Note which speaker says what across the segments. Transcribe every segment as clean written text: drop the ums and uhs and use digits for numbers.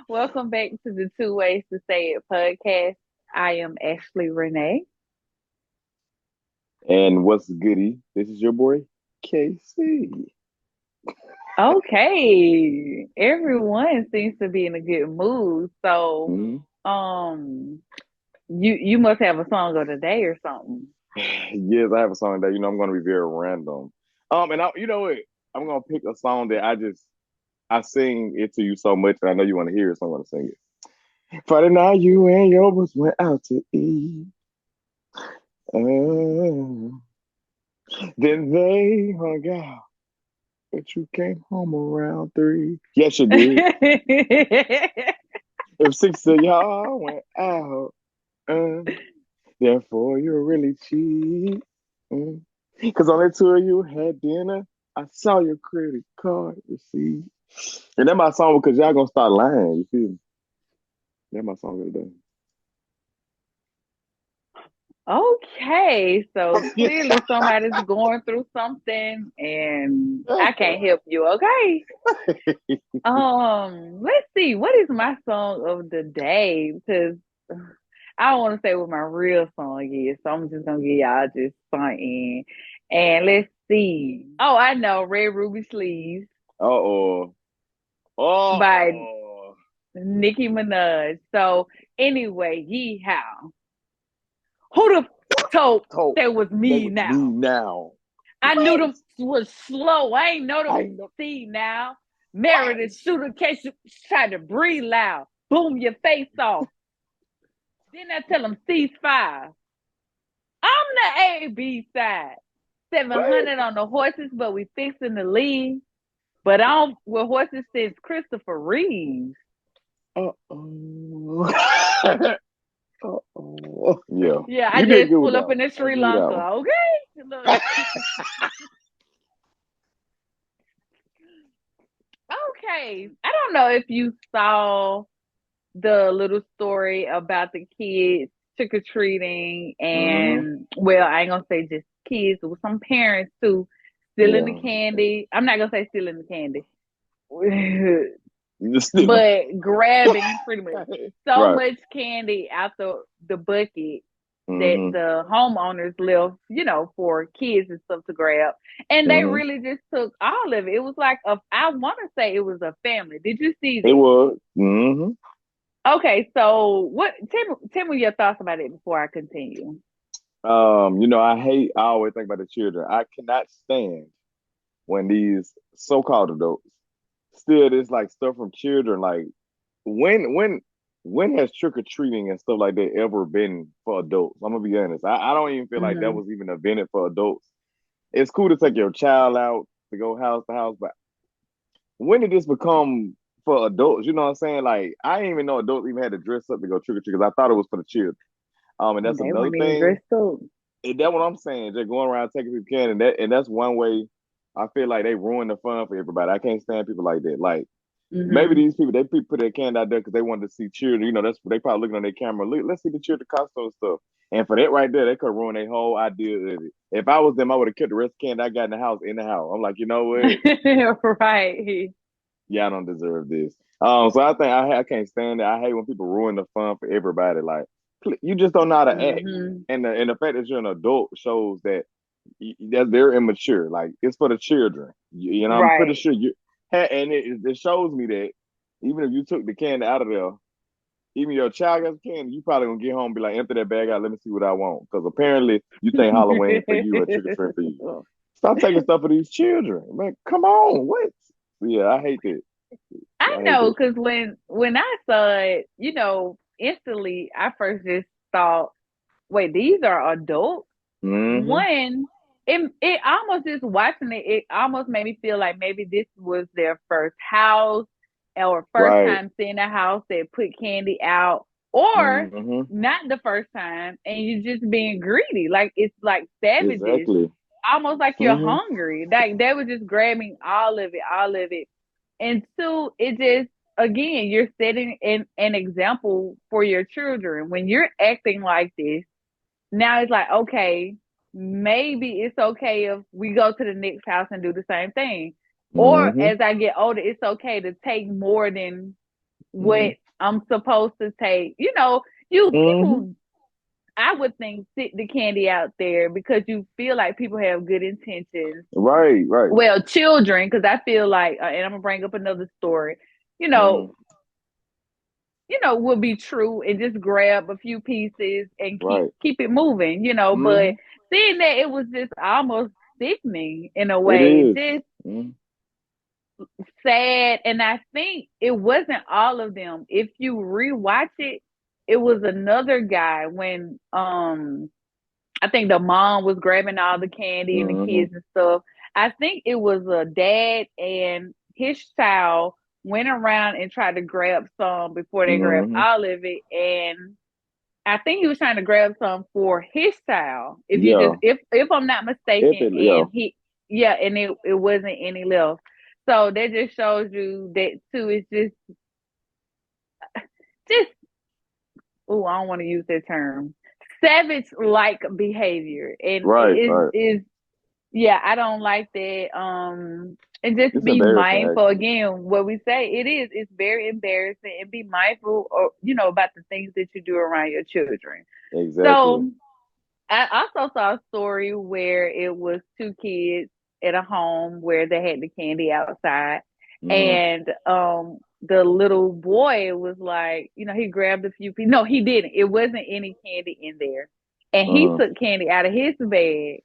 Speaker 1: Welcome back to the 2Ways2Say It podcast. I am Ashley Renee.
Speaker 2: And what's goody? This is your boy KC.
Speaker 1: Okay, everyone seems to be in a good mood. So,
Speaker 2: Mhm.
Speaker 1: um, you must have a song of the day or something.
Speaker 2: Yes, I have a song that I'm going to be very random. And you know what? I'm going to pick a song that I sing it to you so much, and I know you want to hear it, so I'm going to sing it. Friday night, you and yours went out to eat. Uh, then they hung out, but you came home around 3. Yes, you did. If 6 of y'all went out. Uh, Therefore, you're really cheap. Because only 2 of you had dinner. I saw your credit card receipt. And that's my song because y'all gonna start lying. You feel me? That's my song of the
Speaker 1: Okay, so
Speaker 2: day.
Speaker 1: clearly somebody's going through something, and I can't help you. Okay. Let's see. What is my song of the day? Because I don't want to say what my real song is, so I'm just gonna give y'all just something. And let's see. Oh, I know, Red Ruby Sleeves
Speaker 2: Uh-oh.
Speaker 1: by
Speaker 2: Uh-oh.
Speaker 1: Nicki Minaj. So anyway, yeehaw. Who the told
Speaker 2: Told
Speaker 1: that was
Speaker 2: that
Speaker 1: me
Speaker 2: was me
Speaker 1: now?
Speaker 2: now.
Speaker 1: I knew
Speaker 2: What?
Speaker 1: them was slow. I ain't know
Speaker 2: I
Speaker 1: them
Speaker 2: know.
Speaker 1: see now.
Speaker 2: What?
Speaker 1: Meredith shoot in case you tried to breathe loud. Boom your face off. Then I tell them ceasefire. I'm the A B side.
Speaker 2: What?
Speaker 1: 700 on the horses, but we fixing the lead. But on with horses since Christopher Reeves.
Speaker 2: Uh-oh. Uh-oh. Yeah.
Speaker 1: Yeah, I
Speaker 2: You did
Speaker 1: just
Speaker 2: good with
Speaker 1: pull
Speaker 2: that
Speaker 1: up in
Speaker 2: one.
Speaker 1: the
Speaker 2: I'll
Speaker 1: Sri
Speaker 2: give you that
Speaker 1: Lanka.
Speaker 2: one.
Speaker 1: Okay. Look. Okay. I don't know if you saw the little story about the kids trick or treating,
Speaker 2: Mm-hmm.
Speaker 1: and well, I ain't gonna say just kids, it was some parents too stealing the
Speaker 2: Yeah.
Speaker 1: candy. I'm not gonna say stealing the candy,
Speaker 2: You still them.
Speaker 1: but grabbing pretty much so
Speaker 2: Right.
Speaker 1: much candy out the bucket that
Speaker 2: Mm-hmm.
Speaker 1: the homeowners left, for kids and stuff to grab. And they
Speaker 2: Mm-hmm.
Speaker 1: really just took all of it. It was like I want to say it was a family. Did you see
Speaker 2: It
Speaker 1: that?
Speaker 2: was. Mm-hmm.
Speaker 1: Okay, so what? Tell me your thoughts about it before I continue.
Speaker 2: I always think about the children. I cannot stand when these so-called adults steal this like stuff from children. Like when when when has trick-or-treating and stuff like that ever been for adults? I'm gonna be honest. I don't even feel like that
Speaker 1: Hmm.
Speaker 2: was even invented for adults. It's cool to take your child out to go house to house, but when did this become for adults? You know what I'm saying? Like I didn't even know adults even had to dress up to go trick or treat because I thought it was for the children. And that's
Speaker 1: They
Speaker 2: another
Speaker 1: weren't even
Speaker 2: thing.
Speaker 1: dressed up.
Speaker 2: And that's what I'm saying. Just going around taking people can, and that's one way. I feel like they ruin the fun for everybody. I can't stand people like that. Like maybe
Speaker 1: Hmm.
Speaker 2: these people they put their can out there because they wanted to see children. That's they probably looking on their camera. Look, let's see the children costume stuff. And for that right there, they could ruin their whole idea of it. If I was them, I would have kept the rest of the candy I got in the house. I'm like, you know what?
Speaker 1: Right.
Speaker 2: Yeah, I don't deserve this. So I think I can't stand it. I hate when people ruin the fun for everybody. Like you just don't know how to act,
Speaker 1: Hmm.
Speaker 2: and the fact that you're an adult shows that that's very immature. Like it's for the children. I'm pretty
Speaker 1: Right.
Speaker 2: sure and it shows me that even if you took the candy out of there, even your child got candy, you probably gonna get home and be like, empty that bag out. Let me see what I want. Because apparently you think Halloween for you or trick or treat for you. Stop taking stuff for these children. Man, come on. What? Yeah, I hate that.
Speaker 1: I
Speaker 2: I hate
Speaker 1: know,
Speaker 2: that.
Speaker 1: because when I saw it, instantly I first just thought, wait, these are adults.
Speaker 2: Mm-hmm.
Speaker 1: One, it almost just watching it, it almost made me feel like maybe this was their first house or first
Speaker 2: Right.
Speaker 1: time seeing a house that put candy out, or
Speaker 2: Mm-hmm.
Speaker 1: not the first time, and you just being greedy. Like it's like savages,
Speaker 2: Exactly.
Speaker 1: almost like you're
Speaker 2: Mm-hmm.
Speaker 1: hungry. Like they were just grabbing all of it. And two, it just again, you're setting an example for your children when you're acting like this. Now it's like, okay, maybe it's okay if we go to the next house and do the same thing. Or
Speaker 2: Mm-hmm.
Speaker 1: as I get older, it's okay to take more than
Speaker 2: Mm-hmm.
Speaker 1: what I'm supposed to take. You
Speaker 2: Mm-hmm.
Speaker 1: people, I would think, sit the candy out there because you feel like people have good intentions.
Speaker 2: Right, right.
Speaker 1: Well, children, because I feel like, and I'm gonna bring up another story. You know,
Speaker 2: Mm-hmm.
Speaker 1: would be true and just grab a few pieces and keep
Speaker 2: Right.
Speaker 1: keep it moving.
Speaker 2: Mm-hmm.
Speaker 1: But seeing that it was just almost sickening in a
Speaker 2: It
Speaker 1: way,
Speaker 2: is.
Speaker 1: just
Speaker 2: Mm-hmm.
Speaker 1: sad. And I think it wasn't all of them. If you rewatch it, it was another guy when I think the mom was grabbing all the candy and the
Speaker 2: Mm-hmm.
Speaker 1: kids and stuff. I think it was a dad and his child went around and tried to grab some before they grabbed
Speaker 2: Mm-hmm.
Speaker 1: all of it. And I think he was trying to grab some for his child. If you just
Speaker 2: Yeah.
Speaker 1: if I'm not
Speaker 2: If
Speaker 1: mistaken,
Speaker 2: it, yeah.
Speaker 1: and yeah, and it wasn't any left. So that just shows you that too. It's just oh, I don't want to use that term. Savage like behavior. And
Speaker 2: Right,
Speaker 1: it
Speaker 2: right.
Speaker 1: is yeah, I don't like that. And just
Speaker 2: It's
Speaker 1: be
Speaker 2: embarrassing,
Speaker 1: mindful
Speaker 2: actually.
Speaker 1: again, what we say, it's very embarrassing, and be mindful or about the things that you do around your children.
Speaker 2: Exactly.
Speaker 1: So I also saw a story where it was two kids at a home where they had the candy outside,
Speaker 2: Mm-hmm.
Speaker 1: and the little boy was like, he grabbed a few pieces. No, he didn't. It wasn't any candy in there, and he
Speaker 2: Uh-huh.
Speaker 1: took candy out of his bag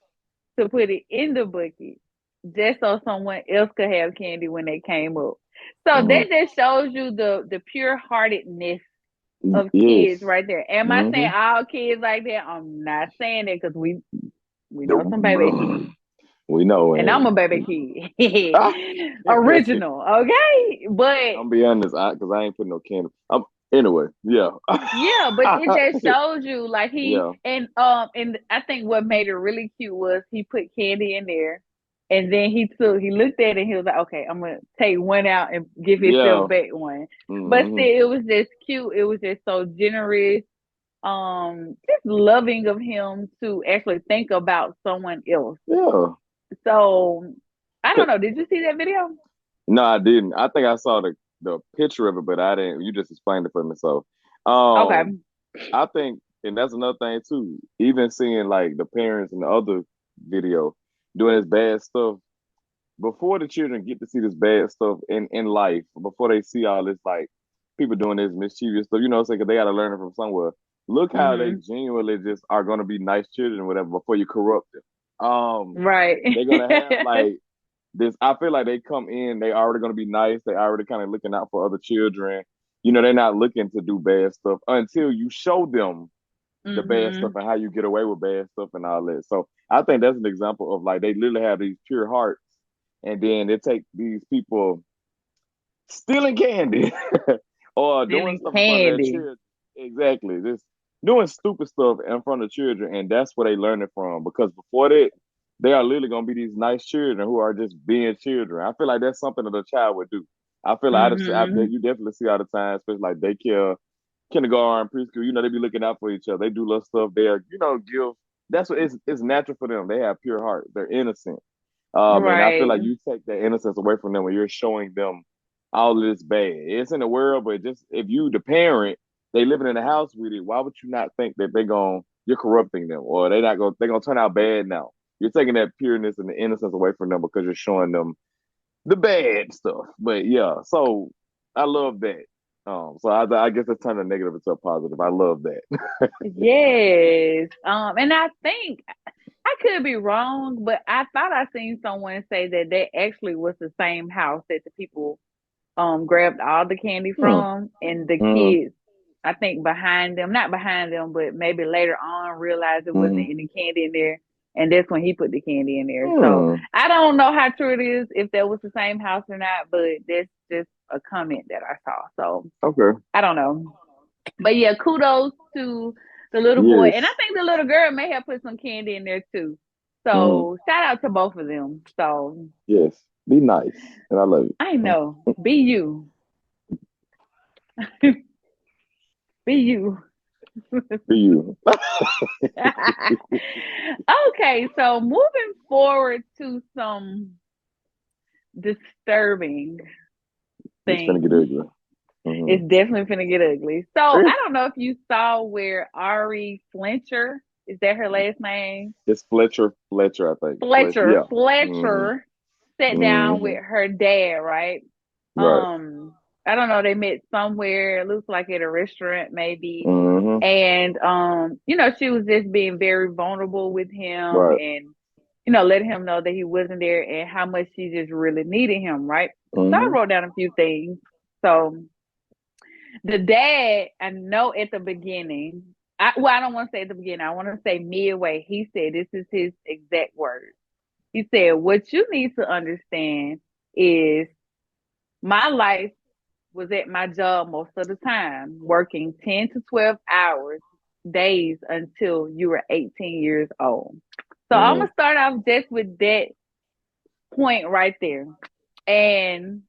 Speaker 1: to put it in the bucket just so someone else could have candy when they came up. So
Speaker 2: Uh-huh.
Speaker 1: that just shows you the pure heartedness of kids
Speaker 2: Yes.
Speaker 1: right there. Am I saying
Speaker 2: Mm-hmm.
Speaker 1: all kids like that? I'm not saying that because we know some baby kids.
Speaker 2: Nope. We know,
Speaker 1: And I'm a
Speaker 2: and
Speaker 1: baby kid.
Speaker 2: ah,
Speaker 1: Original, okay? But
Speaker 2: I'm be honest, because I ain't putting no candy. Anyway, yeah,
Speaker 1: yeah, but it just shows you like
Speaker 2: yeah,
Speaker 1: and I think what made it really cute was he put candy in there, and then he looked at it and he was like, okay, I'm gonna take one out and give
Speaker 2: yeah.
Speaker 1: himself back one. But
Speaker 2: Mm-hmm.
Speaker 1: still, it was just cute. It was just so generous, just loving of him to actually think about someone else.
Speaker 2: Yeah.
Speaker 1: So I don't know. Did you see that video?
Speaker 2: No, I didn't. I think I saw the picture of it, but I didn't. You just explained it for me. So,
Speaker 1: Okay.
Speaker 2: I think, and that's another thing too. Even seeing like the parents in the other video doing this bad stuff before the children get to see this bad stuff in life, before they see all this like people doing this mischievous stuff, what I'm saying? 'Cause they got to learn it from somewhere. Look how they
Speaker 1: Mm-hmm.
Speaker 2: genuinely just are going to be nice children, or whatever, before you corrupt them.
Speaker 1: Right.
Speaker 2: They're gonna have like this. I feel like they come in, they already gonna be nice. They already kind of looking out for other children. They're not looking to do bad stuff until you show them the bad stuff
Speaker 1: Mm-hmm.
Speaker 2: and how you get away with bad stuff and all that. So I think that's an example of like they literally have these pure hearts, and then they take these people stealing candy or doing
Speaker 1: Stealing
Speaker 2: stuff in front of their
Speaker 1: candy.
Speaker 2: children. Exactly, just doing stupid stuff in front of children, and that's where they learn it from. Because before that, they are literally gonna be these nice children who are just being children. I feel like that's something that a child would do. I feel like
Speaker 1: Mm-hmm.
Speaker 2: you definitely see all the time, especially like daycare, kindergarten, preschool. They be looking out for each other. They do little stuff there. Give. That's what it's natural for them. They have pure heart. They're innocent. And I feel
Speaker 1: Right.
Speaker 2: like you take that innocence away from them when you're showing them all this bad. It's in the world, but just if you the parent, they living in the house with it, why would you not think that you're corrupting them, or they're gonna turn out bad now? You're taking that pureness and the innocence away from them because you're showing them the bad stuff. But yeah, so I love that. So I guess it's turned a negative into a positive. I love that.
Speaker 1: Yes. And I think I could be wrong, but I thought I seen someone say that that actually was the same house that the people grabbed all the candy
Speaker 2: Hmm.
Speaker 1: from, and the
Speaker 2: Hmm.
Speaker 1: kids, I think behind them, not behind them, but maybe later on realized there wasn't
Speaker 2: Hmm.
Speaker 1: any candy in there, and that's when he put the candy in there. So
Speaker 2: Hmm.
Speaker 1: I don't know how true it is, if that was the same house or not, but that's just a comment that I saw. So
Speaker 2: Okay.
Speaker 1: I don't know. But yeah, kudos to the little boy. And I
Speaker 2: Yes.
Speaker 1: think the little girl may have put some candy in there too.
Speaker 2: Hmm.
Speaker 1: So shout out to both of them. So
Speaker 2: Yes. Be nice, and I love
Speaker 1: I
Speaker 2: you.
Speaker 1: know. Be you. Be you.
Speaker 2: Be you.
Speaker 1: Okay, so moving forward to some disturbing
Speaker 2: It's gonna get
Speaker 1: thing.
Speaker 2: ugly.
Speaker 1: It's
Speaker 2: Mm-hmm.
Speaker 1: definitely gonna get ugly. So I don't know if you saw where Ari Fletcher, is that her last name?
Speaker 2: It's Fletcher, I think. Fletcher,
Speaker 1: Fletcher,
Speaker 2: yeah. Mm-hmm.
Speaker 1: Fletcher sat down
Speaker 2: Mm-hmm.
Speaker 1: with her dad, right?
Speaker 2: Right.
Speaker 1: Um, I don't know, they met somewhere, it looks like at a restaurant maybe.
Speaker 2: Mm-hmm.
Speaker 1: And she was just being very vulnerable with him
Speaker 2: Right.
Speaker 1: and letting him know that he wasn't there and how much she just really needed him, right? So I
Speaker 2: Mm-hmm.
Speaker 1: wrote down a few things. So the dad, I know at the beginning, I don't want to say at the beginning, I want to say midway, he said, this is his exact words. He said, what you need to understand is my life was at my job most of the time, working 10 to 12 hours days until you were 18 years old. So I'm
Speaker 2: Mm-hmm.
Speaker 1: going to start off just with that point right there. And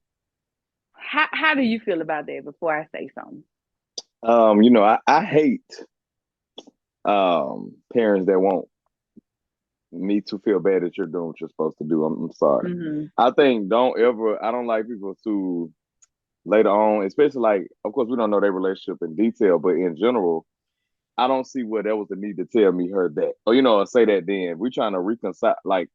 Speaker 1: how do you feel about that before I say something?
Speaker 2: I hate parents that want me to feel bad that you're doing what you're supposed to do. I'm sorry.
Speaker 1: Mm-hmm.
Speaker 2: I think I don't like people to later on, especially like, of course, we don't know their relationship in detail, but in general, I don't see where there was a need to tell me her that, or say that. Then we're trying to reconcile. Like,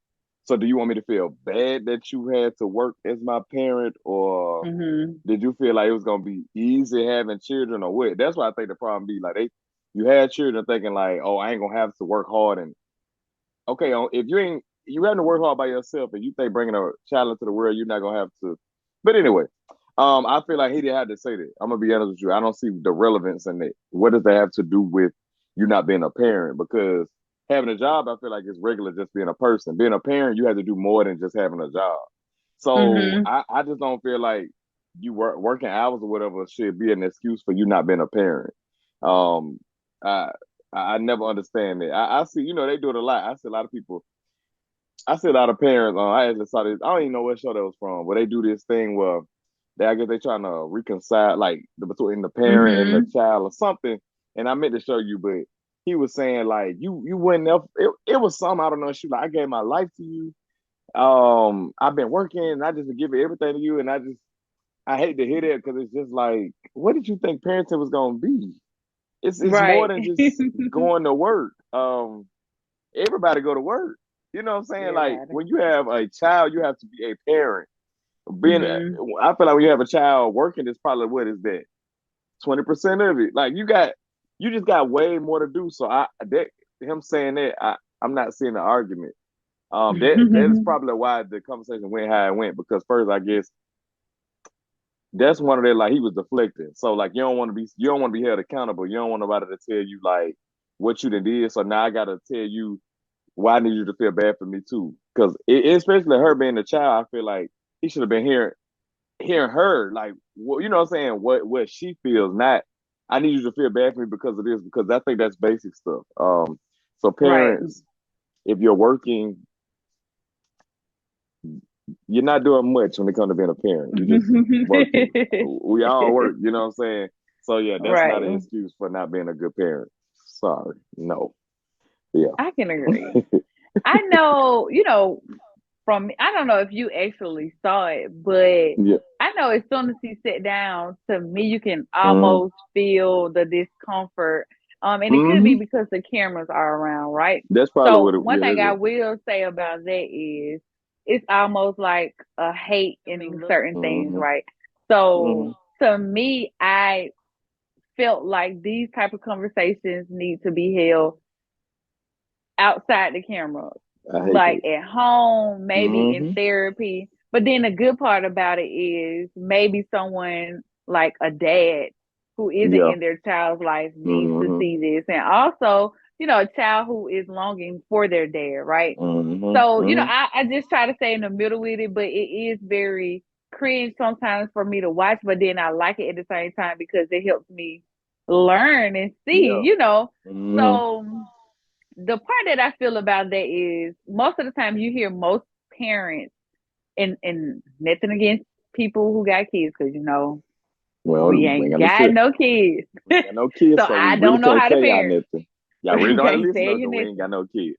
Speaker 2: so do you want me to feel bad that you had to work as my parent, or
Speaker 1: Mm-hmm.
Speaker 2: did you feel like it was gonna be easy having children, or what? That's why I think the problem be like you had children thinking like, oh, I ain't gonna have to work hard, and okay, if you having to work hard by yourself, and you think bringing a child into the world, you're not gonna have to. But anyway, I feel like he didn't have to say that. I'm gonna be honest with you. I don't see the relevance in it. What does that have to do with you not being a parent? Because having a job, I feel like it's regular just being a person. Being a parent, you have to do more than just having a job. So
Speaker 1: Mm-hmm.
Speaker 2: I just don't feel like you working hours or whatever should be an excuse for you not being a parent. Um, I I never understand it. I see, they do it a lot. I see a lot of people. I see a lot of parents. I actually saw this. I don't even know what show that was from, where they do this thing where I guess they trying to reconcile like between the parent and the
Speaker 1: Mm-hmm.
Speaker 2: child or something. And I meant to show you, but he was saying like you wouldn't have. It was something I don't know. She like I gave my life to you. I've been working and I just been giving everything to you, and I hate to hear that because it's just like, what did you think parenting was gonna be? It's more
Speaker 1: Right.
Speaker 2: than just going to work. Everybody go to work. You know what I'm saying? Like
Speaker 1: Everybody.
Speaker 2: when you have a child, you have to be a parent. Being,
Speaker 1: Mm-hmm.
Speaker 2: I feel like when you have a child working, is probably what is that 20% of it. Like you just got way more to do. So that him saying that, I'm not seeing the argument. That is probably why the conversation went how it went, because first I guess that's one of their, like, he was deflecting. So like you don't want to be held accountable. You don't want nobody to tell you like what you done did. So now I gotta tell you why I need you to feel bad for me too. Because especially her being a child, I feel like he should have been hearing her, like, you know what I'm saying, what she feels, not I need you to feel bad for me because of this, because I think that's basic stuff. So
Speaker 1: Right.
Speaker 2: parents, if you're working, you're not doing much when it comes to being a parent. You just working. We all work, you know what I'm saying? So yeah, that's not an
Speaker 1: Right.
Speaker 2: excuse for not being a good parent. Sorry. No. Yeah.
Speaker 1: I can agree. I know, I don't know if you actually saw it, but
Speaker 2: Yeah.
Speaker 1: I know as soon as he sat down, to me, you can
Speaker 2: Mm-hmm.
Speaker 1: almost feel the discomfort. And it could be
Speaker 2: Mm-hmm.
Speaker 1: because the cameras are around, right?
Speaker 2: That's probably
Speaker 1: So
Speaker 2: what
Speaker 1: one thing
Speaker 2: that's
Speaker 1: I
Speaker 2: it.
Speaker 1: will say about that is it's almost like a hate in certain things,
Speaker 2: Mm-hmm.
Speaker 1: right? So
Speaker 2: Mm-hmm.
Speaker 1: to me, I felt like these type of conversations need to be held outside the camera,
Speaker 2: I hate
Speaker 1: like
Speaker 2: that.
Speaker 1: at home, maybe in
Speaker 2: Mm-hmm.
Speaker 1: therapy. But then the good part about it is maybe someone like a dad who isn't
Speaker 2: Yeah.
Speaker 1: in their child's life needs to
Speaker 2: Mm-hmm.
Speaker 1: see this. And also, a child who is longing for their dad, right?
Speaker 2: Mm-hmm.
Speaker 1: So,
Speaker 2: Mm-hmm.
Speaker 1: I just try to stay in the middle with it, but it is very cringe sometimes for me to watch, but then I like it at the same time because it helps me learn and see,
Speaker 2: Yeah. Mm-hmm.
Speaker 1: So the part that I feel about that is most of the time you hear most parents, and nothing against people who got kids, because
Speaker 2: Well,
Speaker 1: we
Speaker 2: we ain't
Speaker 1: ain't
Speaker 2: got no
Speaker 1: got
Speaker 2: shit.
Speaker 1: no kids.
Speaker 2: We ain't got no kids,
Speaker 1: So
Speaker 2: so we
Speaker 1: I
Speaker 2: really
Speaker 1: don't know
Speaker 2: can't
Speaker 1: how to
Speaker 2: tell y'all
Speaker 1: parent.
Speaker 2: nothing. Y'all really don't have to
Speaker 1: Can't
Speaker 2: listen
Speaker 1: tell
Speaker 2: though,
Speaker 1: you
Speaker 2: because we ain't got
Speaker 1: nothing.
Speaker 2: no kids.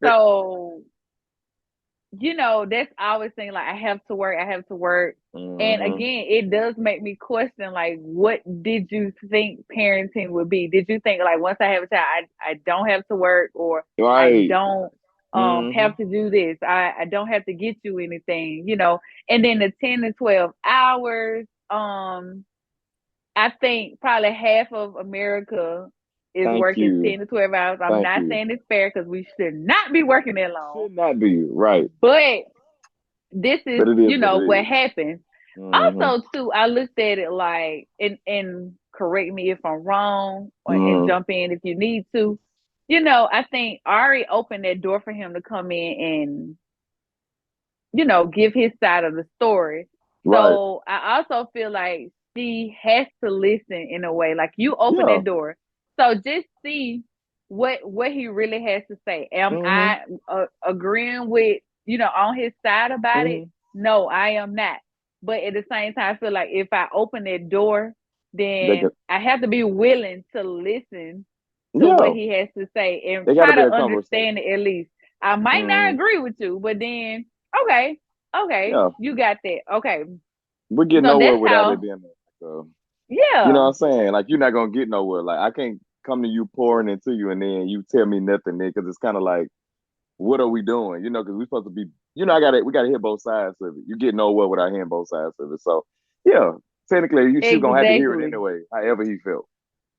Speaker 1: So that's always saying like I have to work, I have to work. And
Speaker 2: Mm-hmm.
Speaker 1: again, it does make me question like what did you think parenting would be? Did you think like once I have a child, I don't have to work or I
Speaker 2: Right.
Speaker 1: don't
Speaker 2: Mm-hmm.
Speaker 1: have to do this. I don't have to get you anything. And then the 10 to 12 hours, I think probably half of America is
Speaker 2: Thank
Speaker 1: working
Speaker 2: you.
Speaker 1: 10 to 12 hours. I'm
Speaker 2: Thank
Speaker 1: not
Speaker 2: you.
Speaker 1: saying it's fair because we should not be working that long.
Speaker 2: Should not be right,
Speaker 1: But this is,
Speaker 2: but it is what it
Speaker 1: what
Speaker 2: is.
Speaker 1: happens.
Speaker 2: Mm-hmm.
Speaker 1: Also, too, I looked at it like, and correct me if I'm wrong, and
Speaker 2: Mm-hmm.
Speaker 1: jump in if you need to. I think Ari opened that door for him to come in and give his side of the story.
Speaker 2: Right.
Speaker 1: So I also feel like she has to listen in a way. Like you open
Speaker 2: Yeah.
Speaker 1: that door. So just see what he really has to say. Am
Speaker 2: Mm-hmm.
Speaker 1: I agreeing with on his side about it?
Speaker 2: Mm-hmm.
Speaker 1: No, I am not. But at the same time, I feel like if I open that door,
Speaker 2: They
Speaker 1: then
Speaker 2: could,
Speaker 1: I have to be willing to listen to what
Speaker 2: yeah.
Speaker 1: he has to say and
Speaker 2: They got to
Speaker 1: try
Speaker 2: be a
Speaker 1: to understand
Speaker 2: conversation.
Speaker 1: it at least. I might not
Speaker 2: Mm-hmm.
Speaker 1: agree with you, but then okay, okay,
Speaker 2: Yeah.
Speaker 1: you got that. Okay.
Speaker 2: We get
Speaker 1: So
Speaker 2: nowhere
Speaker 1: that's
Speaker 2: without it
Speaker 1: how,
Speaker 2: being like, you know
Speaker 1: yeah,
Speaker 2: what I'm saying? Like you're not gonna get nowhere. Like I can't come to you pouring into you and then you tell me nothing, then because it's kind of like, what are we doing? Because we're supposed to be. we gotta hear both sides of it. You get nowhere without hearing both sides of it. So yeah, technically you still gonna have to hear it
Speaker 1: exactly.
Speaker 2: anyway, however he felt,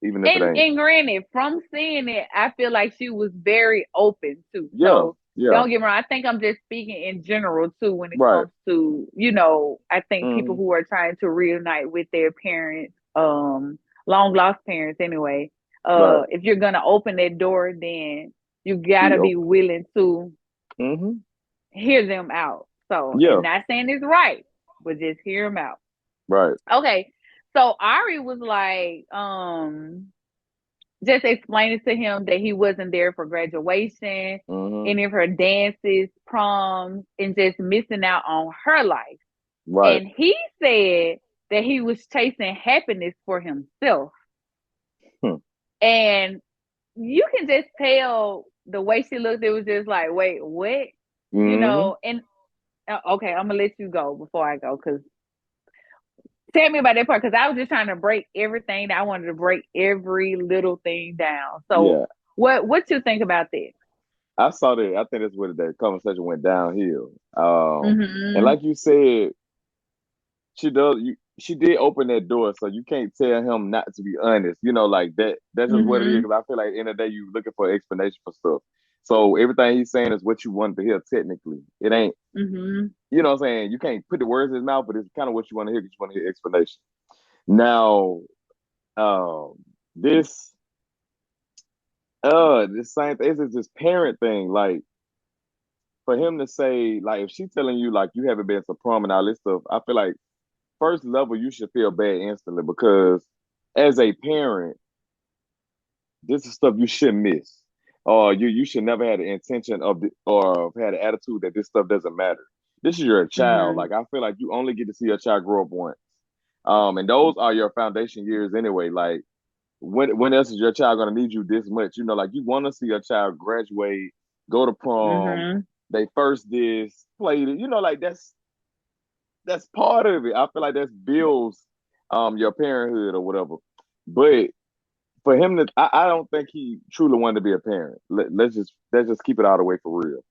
Speaker 2: even if it
Speaker 1: And
Speaker 2: ain't.
Speaker 1: and granted, from seeing it, I feel like she was very open too.
Speaker 2: Yeah,
Speaker 1: So
Speaker 2: yeah,
Speaker 1: don't get me wrong. I think I'm just speaking in general too when it
Speaker 2: right.
Speaker 1: comes to I think people
Speaker 2: Mm-hmm.
Speaker 1: who are trying to reunite with their parents, long lost parents anyway.
Speaker 2: Right.
Speaker 1: If you're gonna open that door, then you gotta
Speaker 2: Be
Speaker 1: be
Speaker 2: open.
Speaker 1: willing to
Speaker 2: Mm-hmm.
Speaker 1: hear them out. So,
Speaker 2: Yeah.
Speaker 1: and not saying it's right, but just hear them out.
Speaker 2: Right.
Speaker 1: Okay. So Ari was like, just explaining to him that he wasn't there for graduation,
Speaker 2: Mm-hmm.
Speaker 1: any of her dances, proms, and just missing out on her life.
Speaker 2: Right.
Speaker 1: And he said that he was chasing happiness for himself.
Speaker 2: Hmm.
Speaker 1: And you can just tell the way she looked, it was just like, wait, what?
Speaker 2: Mm-hmm.
Speaker 1: And okay, I'm gonna let you go before I go because tell me about that part because I was just trying to break everything. I wanted to break every little thing down. So
Speaker 2: Yeah.
Speaker 1: what you think about that?
Speaker 2: I saw that. I think that's where the conversation went downhill. And
Speaker 1: Mm-hmm.
Speaker 2: like you said, she did open that door, so you can't tell him not to be honest. Like that. That's just what it is.
Speaker 1: Mm-hmm.
Speaker 2: Because I feel like at the end of the day, you looking for explanation for stuff. So everything he's saying is what you wanted to hear. Technically, it ain't.
Speaker 1: Mm-hmm.
Speaker 2: You know what I'm saying? You can't put the words in his mouth, but it's kind of what you want to hear because you want to hear explanation. Now, um, this this same thing is this parent thing. Like for him to say, like, if she's telling you like you haven't been to prom and all this stuff, I feel like first level you should feel bad instantly because as a parent, this is stuff you shouldn't miss. Or you should never have the intention or have the attitude that this stuff doesn't matter. This is your child.
Speaker 1: Mm-hmm.
Speaker 2: Like I feel like you only get to see your child grow up once. And those are your foundation years anyway. Like when else is your child gonna need you this much? Like you want to see your child graduate, go to prom,
Speaker 1: Mm-hmm.
Speaker 2: they first this, played it. Like that's part of it. I feel like that's builds your parenthood or whatever. But for him to, I don't think he truly wanted to be a parent. Let's just keep it all the way for real.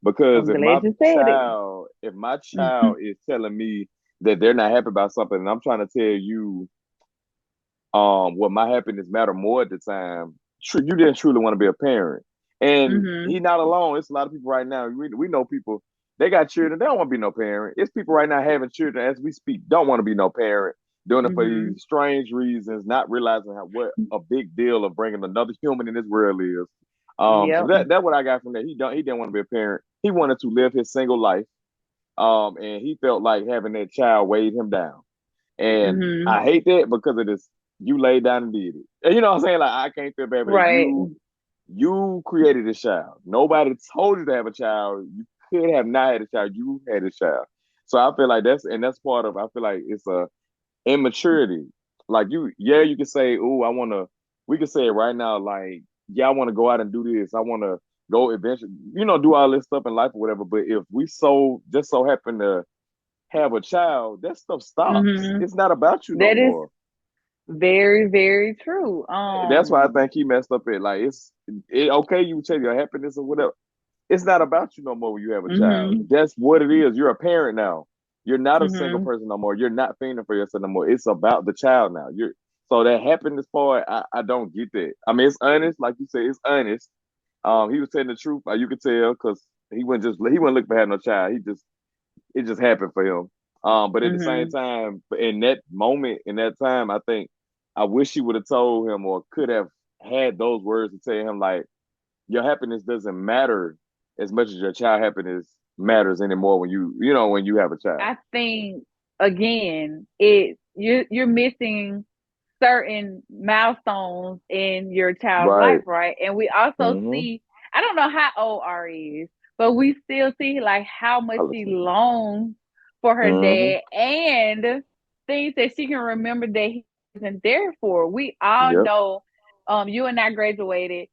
Speaker 2: Because
Speaker 1: I'm glad you said it.
Speaker 2: if my child is telling me that they're not happy about something, and I'm trying to tell you what my happiness matter more at the time, you didn't truly want to be a parent. And
Speaker 1: Mm-hmm.
Speaker 2: he's not alone. It's a lot of people right now. We know people, they got children, they don't want to be no parent. It's people right now having children as we speak, don't want to be no parent, doing it for
Speaker 1: Mm-hmm.
Speaker 2: these strange reasons, not realizing what a big deal of bringing another human in this world is. So
Speaker 1: Yep.
Speaker 2: that's what I got from that. He didn't want to be a parent. He wanted to live his single life. And he felt like having that child weighed him down. And
Speaker 1: Mm-hmm.
Speaker 2: I hate that because of this. You laid down and did it. And you know what I'm saying? Like I can't feel bad for that.
Speaker 1: Right.
Speaker 2: You created a child. Nobody told you to have a child. You could have not had a child. You had a child. So I feel like that's part of. I feel like it's a immaturity. Like yeah, you can say, "Oh, I want to." We can say it right now. Like, yeah, I want to go out and do this. I want to go eventually, do all this stuff in life or whatever. But if we just so happen to have a child, that stuff stops.
Speaker 1: Mm-hmm.
Speaker 2: It's not about you no
Speaker 1: That is
Speaker 2: more.
Speaker 1: very, very true.
Speaker 2: That's why I think he messed up it. Like okay, you tell your happiness or whatever. It's not about you no more when you have a child.
Speaker 1: Mm-hmm.
Speaker 2: That's what it is. You're a parent now. You're not a single
Speaker 1: Mm-hmm.
Speaker 2: person no more. You're not fending for yourself no more. It's about the child now. So that happiness part, I don't get that. I mean, it's honest, like you said, it's honest. He was telling the truth. You could tell because he wouldn't look for having no child. It just happened for him. But at the same
Speaker 1: Mm-hmm.
Speaker 2: time, in that moment, in that time, I think I wish he would have told him or could have had those words to tell him like your happiness doesn't matter as much as your child happiness matters anymore when when you have a child.
Speaker 1: I think again, you're missing certain milestones in your child's life,
Speaker 2: Right.
Speaker 1: right? And we also
Speaker 2: Mm-hmm.
Speaker 1: see, I don't know how old Ari is, but we still see like how much she longs for her
Speaker 2: Mm-hmm.
Speaker 1: dad and things that she can remember that he wasn't there for. We all
Speaker 2: Yep.
Speaker 1: know, you and I graduated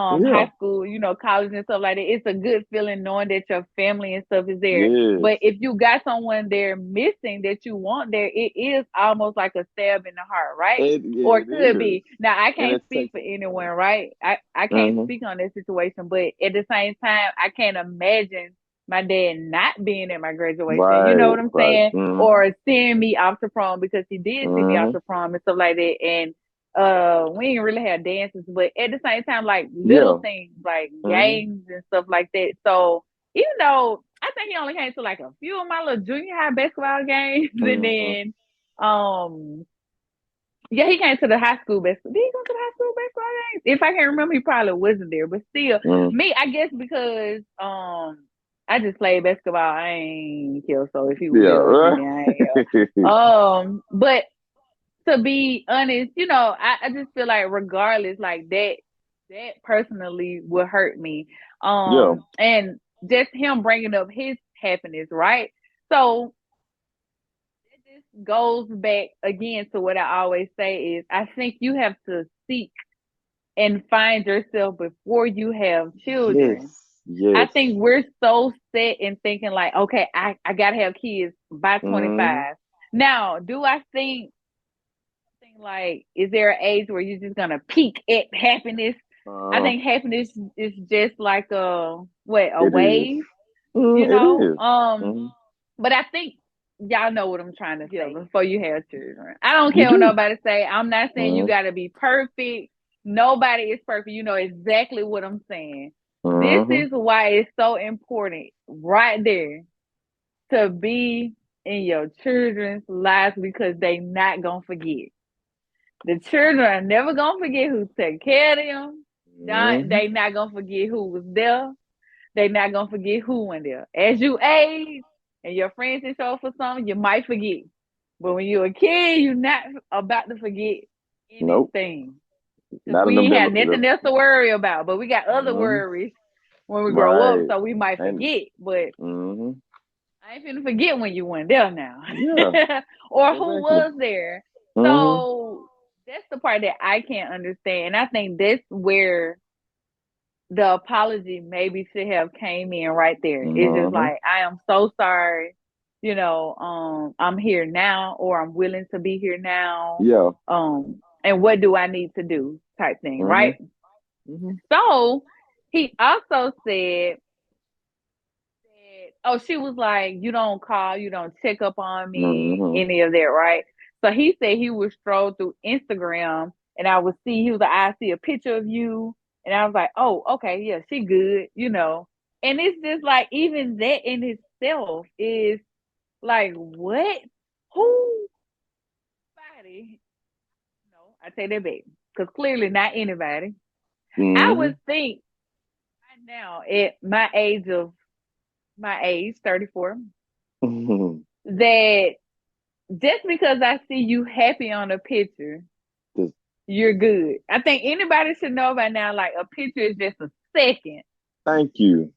Speaker 2: Yeah.
Speaker 1: high school, college and stuff like that. It's a good feeling knowing that your family and stuff is there. But
Speaker 2: Yes.
Speaker 1: if you got someone there missing that you want there, it is almost like a stab in the heart, right? Or it
Speaker 2: It
Speaker 1: could
Speaker 2: is.
Speaker 1: be. Now I
Speaker 2: And
Speaker 1: can't
Speaker 2: it
Speaker 1: speak
Speaker 2: takes
Speaker 1: for anyone, right? I can't
Speaker 2: mm-hmm.
Speaker 1: speak on that situation, but at the same time, I can't imagine my dad not being at my graduation. You know
Speaker 2: Right,
Speaker 1: what I'm
Speaker 2: right.
Speaker 1: saying?
Speaker 2: Mm-hmm.
Speaker 1: Or seeing me off to prom because he did see me off
Speaker 2: Mm-hmm.
Speaker 1: to prom and stuff like that. And we didn't really have dances, but at the same time, like little
Speaker 2: Yeah.
Speaker 1: things like
Speaker 2: Mm-hmm.
Speaker 1: games and stuff like that. So even though I think he only came to like a few of my little junior high basketball games, and
Speaker 2: Mm-hmm.
Speaker 1: then um yeah, he came to the high school basketball. Did he go to the high school basketball games? If I can remember, he probably wasn't there. But still,
Speaker 2: Mm-hmm.
Speaker 1: me, I guess because I just played basketball. I ain't kill. So if he was there with me,
Speaker 2: Yeah.
Speaker 1: then I ain't. But to be honest, I just feel like regardless, like that personally would hurt me.
Speaker 2: Yeah.
Speaker 1: And just him bringing up his happiness, right? So it just goes back again to what I always say is I think you have to seek and find yourself before you have children.
Speaker 2: Yes.
Speaker 1: I
Speaker 2: Yes.
Speaker 1: think we're so set in thinking like, okay, I gotta have kids by
Speaker 2: Mm-hmm.
Speaker 1: 25. Now, do I think like, is there an age where you're just gonna peak at happiness? I
Speaker 2: Uh,
Speaker 1: think happiness is just like a
Speaker 2: it is.
Speaker 1: wave,
Speaker 2: It is. Mm-hmm.
Speaker 1: but I think y'all know what I'm trying to say before you have children. I don't
Speaker 2: You
Speaker 1: care what
Speaker 2: do.
Speaker 1: nobody say. I'm not saying you
Speaker 2: Mm-hmm.
Speaker 1: gotta be perfect. Nobody is perfect. You know exactly what I'm saying. This
Speaker 2: Mm-hmm.
Speaker 1: is why it's so important right there to be in your children's lives because they not gonna forget. The children are never gonna forget who took care of them.
Speaker 2: Mm-hmm.
Speaker 1: They not gonna forget who was there. They not gonna forget who went there. As you age and your friends is show for something, you might forget. But when you're a kid, you're not about to forget
Speaker 2: Nope.
Speaker 1: anything. Because
Speaker 2: Not in
Speaker 1: we
Speaker 2: them
Speaker 1: ain't have
Speaker 2: demo.
Speaker 1: nothing else to worry about. But we got other
Speaker 2: Mm-hmm.
Speaker 1: worries when we grow up,
Speaker 2: Right.
Speaker 1: so we might
Speaker 2: And
Speaker 1: forget. But
Speaker 2: mm-hmm.
Speaker 1: I ain't finna forget when you went there now.
Speaker 2: Yeah.
Speaker 1: Or who
Speaker 2: Exactly.
Speaker 1: was there.
Speaker 2: Mm-hmm.
Speaker 1: So that's the part that I can't understand. And I think that's where the apology maybe should have came in right there. It's just
Speaker 2: Mm-hmm.
Speaker 1: like, I am so sorry, I'm here now or I'm willing to be here now.
Speaker 2: Yeah.
Speaker 1: And what do I need to do type thing,
Speaker 2: Mm-hmm.
Speaker 1: right?
Speaker 2: Mm-hmm.
Speaker 1: So he also said oh, she was like, you don't call, you don't check up on me,
Speaker 2: Mm-hmm.
Speaker 1: any of that, right? So he said he would stroll through Instagram and I would see, he was like, I see a picture of you. And I was like, oh, okay, yeah, she good. And it's just like, even that in itself is like, what? Who? Body? No, I take that back. Because clearly not anybody. I
Speaker 2: Mm-hmm.
Speaker 1: would think right now, at my age, 34,
Speaker 2: Mm-hmm.
Speaker 1: that just because I see you happy on a picture,
Speaker 2: Just
Speaker 1: you're good. I think anybody should know by now, like a picture is just second,
Speaker 2: thank you.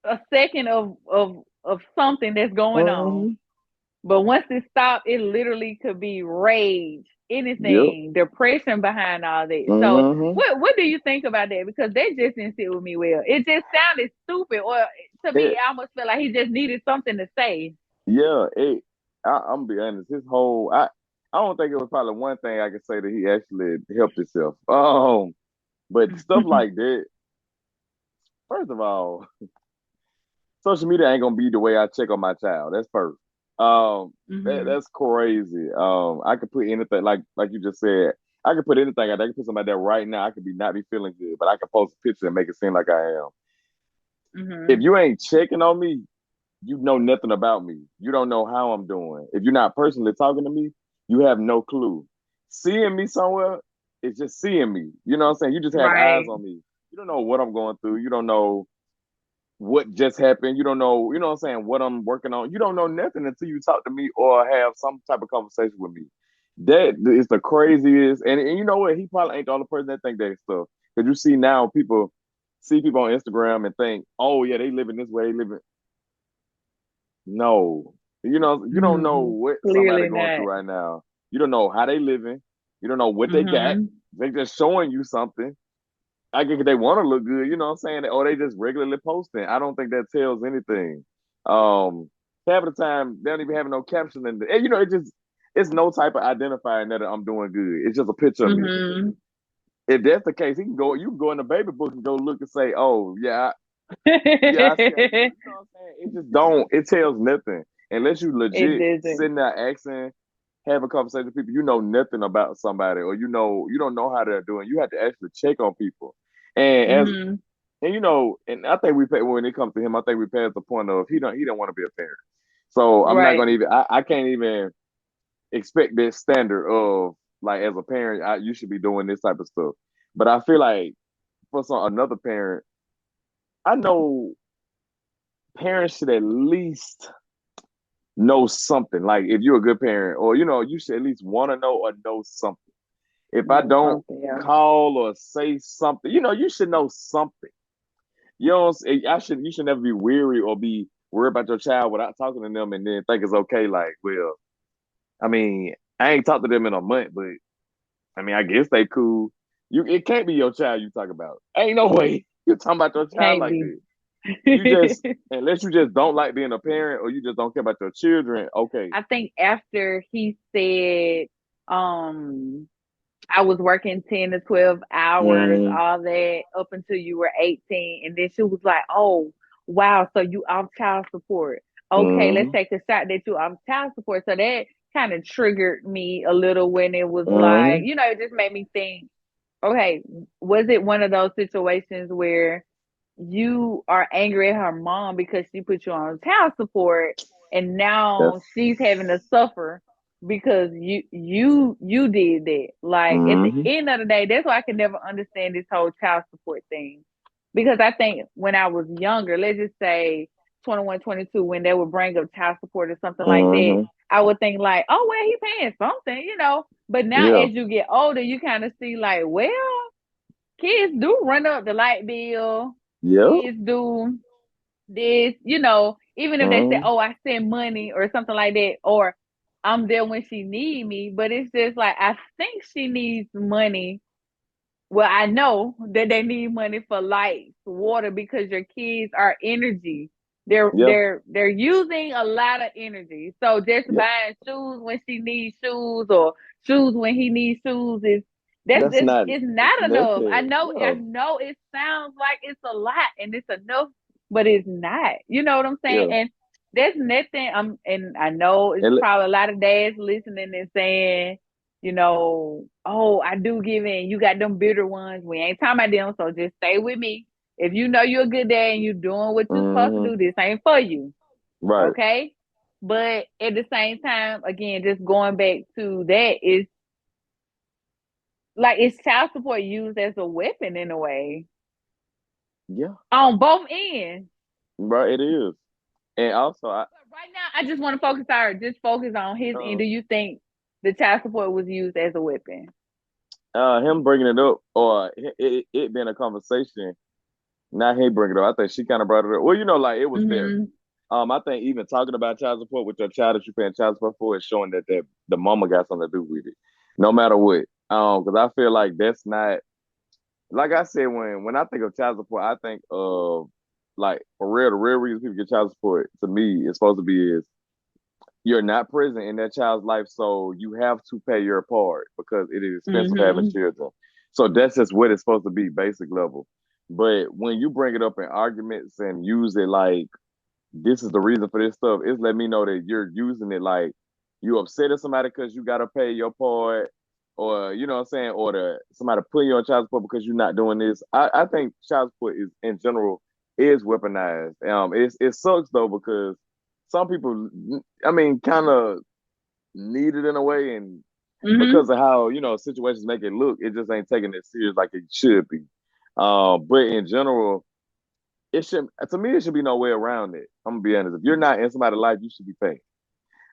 Speaker 1: a second of something that's going on.
Speaker 2: Mm-hmm.
Speaker 1: But once it stopped, it literally could be rage,
Speaker 2: Yep.
Speaker 1: anything, depression behind all that. So
Speaker 2: Mm-hmm.
Speaker 1: what do you think about that? Because that just didn't sit with me well. It just sounded stupid, or to me,
Speaker 2: It,
Speaker 1: I almost felt like he just needed something to say.
Speaker 2: yeah, I'm gonna be honest. I don't think it was probably one thing I could say that he actually helped himself. But stuff like that. First of all, social media ain't gonna be the way I check on my child. That's first.
Speaker 1: Hmm.
Speaker 2: That's crazy. I could put anything like you just said. I could put anything out there. I could put somebody there right now. I could be not be feeling good, but I could post a picture and make it seem like I am. If
Speaker 1: Hmm.
Speaker 2: you ain't checking on me, you know nothing about me. You don't know how I'm doing. If you're not personally talking to me, you have no clue. Seeing me somewhere is just seeing me. You know what I'm saying? You just have eyes
Speaker 1: Right.
Speaker 2: on me. You don't know what I'm going through. You don't know what just happened. You don't know, you know what I'm saying, what I'm working on. You don't know nothing until you talk to me or have some type of conversation with me. That is the craziest. And you know what? He probably ain't the only person that think that stuff. Because you see now people see people on Instagram and think, oh yeah, they living this way, they living. No. You know, you don't know
Speaker 1: Hmm.
Speaker 2: what somebody
Speaker 1: Clearly
Speaker 2: going
Speaker 1: not.
Speaker 2: through right now. You don't know how they living. You don't know what they got.
Speaker 1: Hmm.
Speaker 2: They just showing you something. I guess they want to look good, you know what I'm saying? Or they just regularly posting. I don't think that tells anything. Half of the time they don't even have no caption in and you know, it's no type of identifying that I'm doing good. It's just a picture of me.
Speaker 1: Hmm.
Speaker 2: If that's the case, you can go in the baby book and go look and say, oh yeah, I see how you do. You know what I'm saying? It just don't. It tells nothing unless you
Speaker 1: It
Speaker 2: legit
Speaker 1: doesn't.
Speaker 2: sitting there asking, have a conversation with people. You know nothing about somebody, or you don't know how they're doing. You have to actually check on people. And as
Speaker 1: Hmm.
Speaker 2: and you know, and I think when it comes to him, I think we passed the point of he don't want to be a parent. So I'm not
Speaker 1: Right.
Speaker 2: gonna even. I can't even expect that standard of like as a parent, you should be doing this type of stuff. But I feel like for some another parent, I know parents should at least know something. Like if you're a good parent, or you know, you should at least want to know or know something. If I
Speaker 1: No,
Speaker 2: don't
Speaker 1: something, yeah.
Speaker 2: call or say something, you know, you should know something. You know, you should never be weary or be worried about your child without talking to them and then think it's okay. Like, well, I mean, I ain't talked to them in a month, but I mean, I guess they cool. It can't be your child you talk about. Ain't no way you're talking about your child
Speaker 1: Can't
Speaker 2: like
Speaker 1: be.
Speaker 2: that. You just unless you just don't like being a parent or you just don't care about your children. Okay.
Speaker 1: I think after he said, um, I was working 10 to 12 hours,
Speaker 2: Mm,
Speaker 1: all that up until you were 18. And then she was like, oh, wow. So you off child support. Okay, let's
Speaker 2: mm,
Speaker 1: take a shot that you off child support. So that kind of triggered me a little when it was like,
Speaker 2: mm,
Speaker 1: it just made me think, okay, was it one of those situations where you are angry at her mom because she put you on child support and now
Speaker 2: that's
Speaker 1: she's having to suffer because you did that. Like at the
Speaker 2: mm,
Speaker 1: end of the day, that's why I can never understand this whole child support thing. Because I think when I was younger, let's just say 21, 22, when they would bring up child support or something like that,
Speaker 2: mm,
Speaker 1: I would think like, oh well, he paying something. But now
Speaker 2: yeah,
Speaker 1: as you get older, you kind of see like, well, kids do run up the light bill.
Speaker 2: yeah,
Speaker 1: Kids do this, even if they say,
Speaker 2: mm,
Speaker 1: oh, I send money or something like that, or I'm there when she need me. But it's just like, I think she needs money. Well, I know that they need money for lights, water, because your kids are energy. They're
Speaker 2: yeah,
Speaker 1: they're they're using a lot of energy. So just
Speaker 2: yeah.
Speaker 1: buying shoes when she needs shoes or shoes when he needs shoes is that's
Speaker 2: That's
Speaker 1: just
Speaker 2: not.
Speaker 1: it's
Speaker 2: It's
Speaker 1: not enough. I
Speaker 2: nothing.
Speaker 1: know I
Speaker 2: Yeah,
Speaker 1: know it sounds like it's a lot and it's enough, but it's not. You know what I'm saying?
Speaker 2: yeah.
Speaker 1: And there's nothing. And I know it's
Speaker 2: And
Speaker 1: probably a lot of dads listening and saying, oh, I do give in. You got them bitter ones. We ain't talking about them, so just stay with me. If you know you're a good dad and you're doing what you're supposed to
Speaker 2: mm,
Speaker 1: do, this ain't for you.
Speaker 2: right.
Speaker 1: Okay? But at the same time, again, just going back to that is like is child support used as a weapon in a way
Speaker 2: Yeah,
Speaker 1: on both ends.
Speaker 2: right. It is. And also,
Speaker 1: But right now, I just want to focus on his end.
Speaker 2: uh,
Speaker 1: Do you think the child support was used as a weapon?
Speaker 2: him bringing it up or it being a conversation. Not he bring it up. I think she kind of brought it up. Well, you know, like it was there.
Speaker 1: Mm-hmm.
Speaker 2: I think even talking about child support with your child that you're paying child support for is showing that the mama got something to do with it, no matter what. Because I feel like that's not like I said when I think of child support, I think of like for real the real reason people get child support to me is supposed to be is you're not present in that child's life, so you have to pay your part because it is expensive having
Speaker 1: Mm-hmm.
Speaker 2: children. So that's just what it's supposed to be, basic level. But when you bring it up in arguments and use it like this is the reason for this stuff, it's let me know that you're using it like you upset at somebody because you gotta pay your part, or you know what I'm saying, or somebody putting you on child support because you're not doing this. I think child support is in general is weaponized. It sucks though because some people, I mean, kind of need it in a way, and
Speaker 1: Mm-hmm.
Speaker 2: because of how situations make it look, it just ain't taking it serious like it should be. But in general, it should to me it should be no way around it. I'm gonna be honest. If you're not in somebody's life, you should be paying.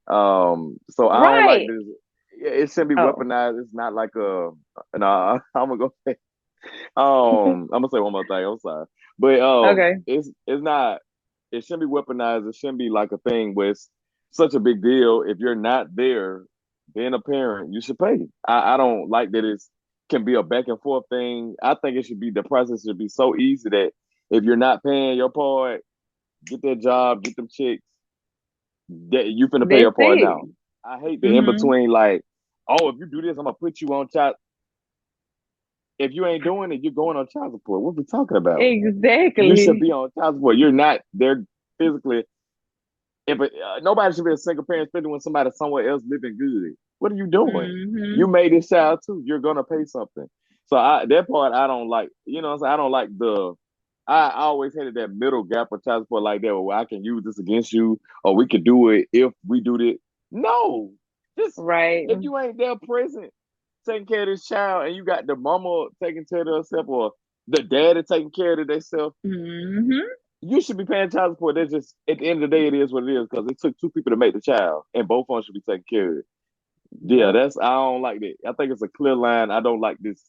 Speaker 2: So I don't like
Speaker 1: Right.
Speaker 2: this. It shouldn't be
Speaker 1: Oh,
Speaker 2: weaponized. It's not like a. Nah, I'm gonna go. I'm gonna say one more thing. I'm sorry, but
Speaker 1: okay.
Speaker 2: it's not. It shouldn't be weaponized. It shouldn't be like a thing where it's such a big deal. If you're not there, being a parent, you should pay. I don't like that. It's can be a back and forth thing. I think it should be the process should be so easy that if you're not paying your part, get that job, get them chicks. That you finna pay
Speaker 1: That's
Speaker 2: your part
Speaker 1: it.
Speaker 2: now. I hate the in
Speaker 1: Mm-hmm.
Speaker 2: between. Like, oh, if you do this, I'm gonna put you on child. If you ain't doing it, you're going on child support. What we talking about? You should
Speaker 1: Exactly.
Speaker 2: be on child support. You're not there physically. If nobody should be a single parent, especially when somebody somewhere else living good. What are you doing? You
Speaker 1: Mm-hmm.
Speaker 2: made this child too. You're gonna pay something. So that part I don't like. You know what I'm saying? I don't like the. I always hated that middle gap of child support like that, where I can use this against you, or we could do it if we do this. No, just
Speaker 1: Right.
Speaker 2: if you ain't there present, taking care of this child, and you got the mama taking care of herself, or the daddy taking care of themselves,
Speaker 1: Mm-hmm.
Speaker 2: you should be paying child support. That's just at the end of the day, it is what it is because it took two people to make the child, and both of them should be taken care of. Yeah,
Speaker 1: Yep.
Speaker 2: that's I don't like that. I think it's a clear line. I don't like this.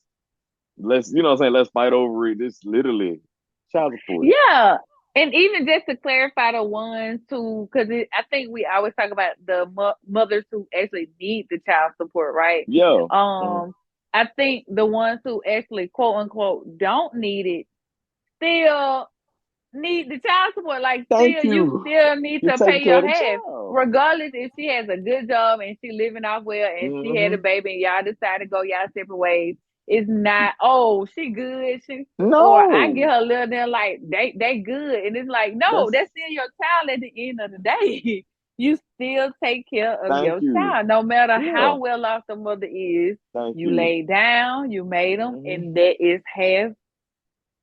Speaker 2: Let's what I'm saying. Let's fight over it. This literally child support.
Speaker 1: Yeah. And even just to clarify the ones who, because I think we always talk about the mothers who actually need the child support, right?
Speaker 2: Yeah. Mm.
Speaker 1: Um, I think the ones who actually quote unquote don't need it still need the child support. Like,
Speaker 2: Thank
Speaker 1: still, you
Speaker 2: you.
Speaker 1: still need
Speaker 2: You're
Speaker 1: to
Speaker 2: taking
Speaker 1: pay
Speaker 2: care
Speaker 1: your
Speaker 2: of the
Speaker 1: half,
Speaker 2: child.
Speaker 1: regardless if she has a good job and she living off well and she had a
Speaker 2: Hmm.
Speaker 1: baby and y'all decide to go y'all separate ways. It's not, oh, she good, or I get
Speaker 2: No,
Speaker 1: her little there like they good, and it's like, no,
Speaker 2: that's
Speaker 1: that's still your child at the end of the day. You still take care of
Speaker 2: thank
Speaker 1: your
Speaker 2: you.
Speaker 1: child, no matter
Speaker 2: Yeah,
Speaker 1: how well off the mother is.
Speaker 2: thank
Speaker 1: You
Speaker 2: you.
Speaker 1: lay down, you made them,
Speaker 2: Hmm.
Speaker 1: and that is half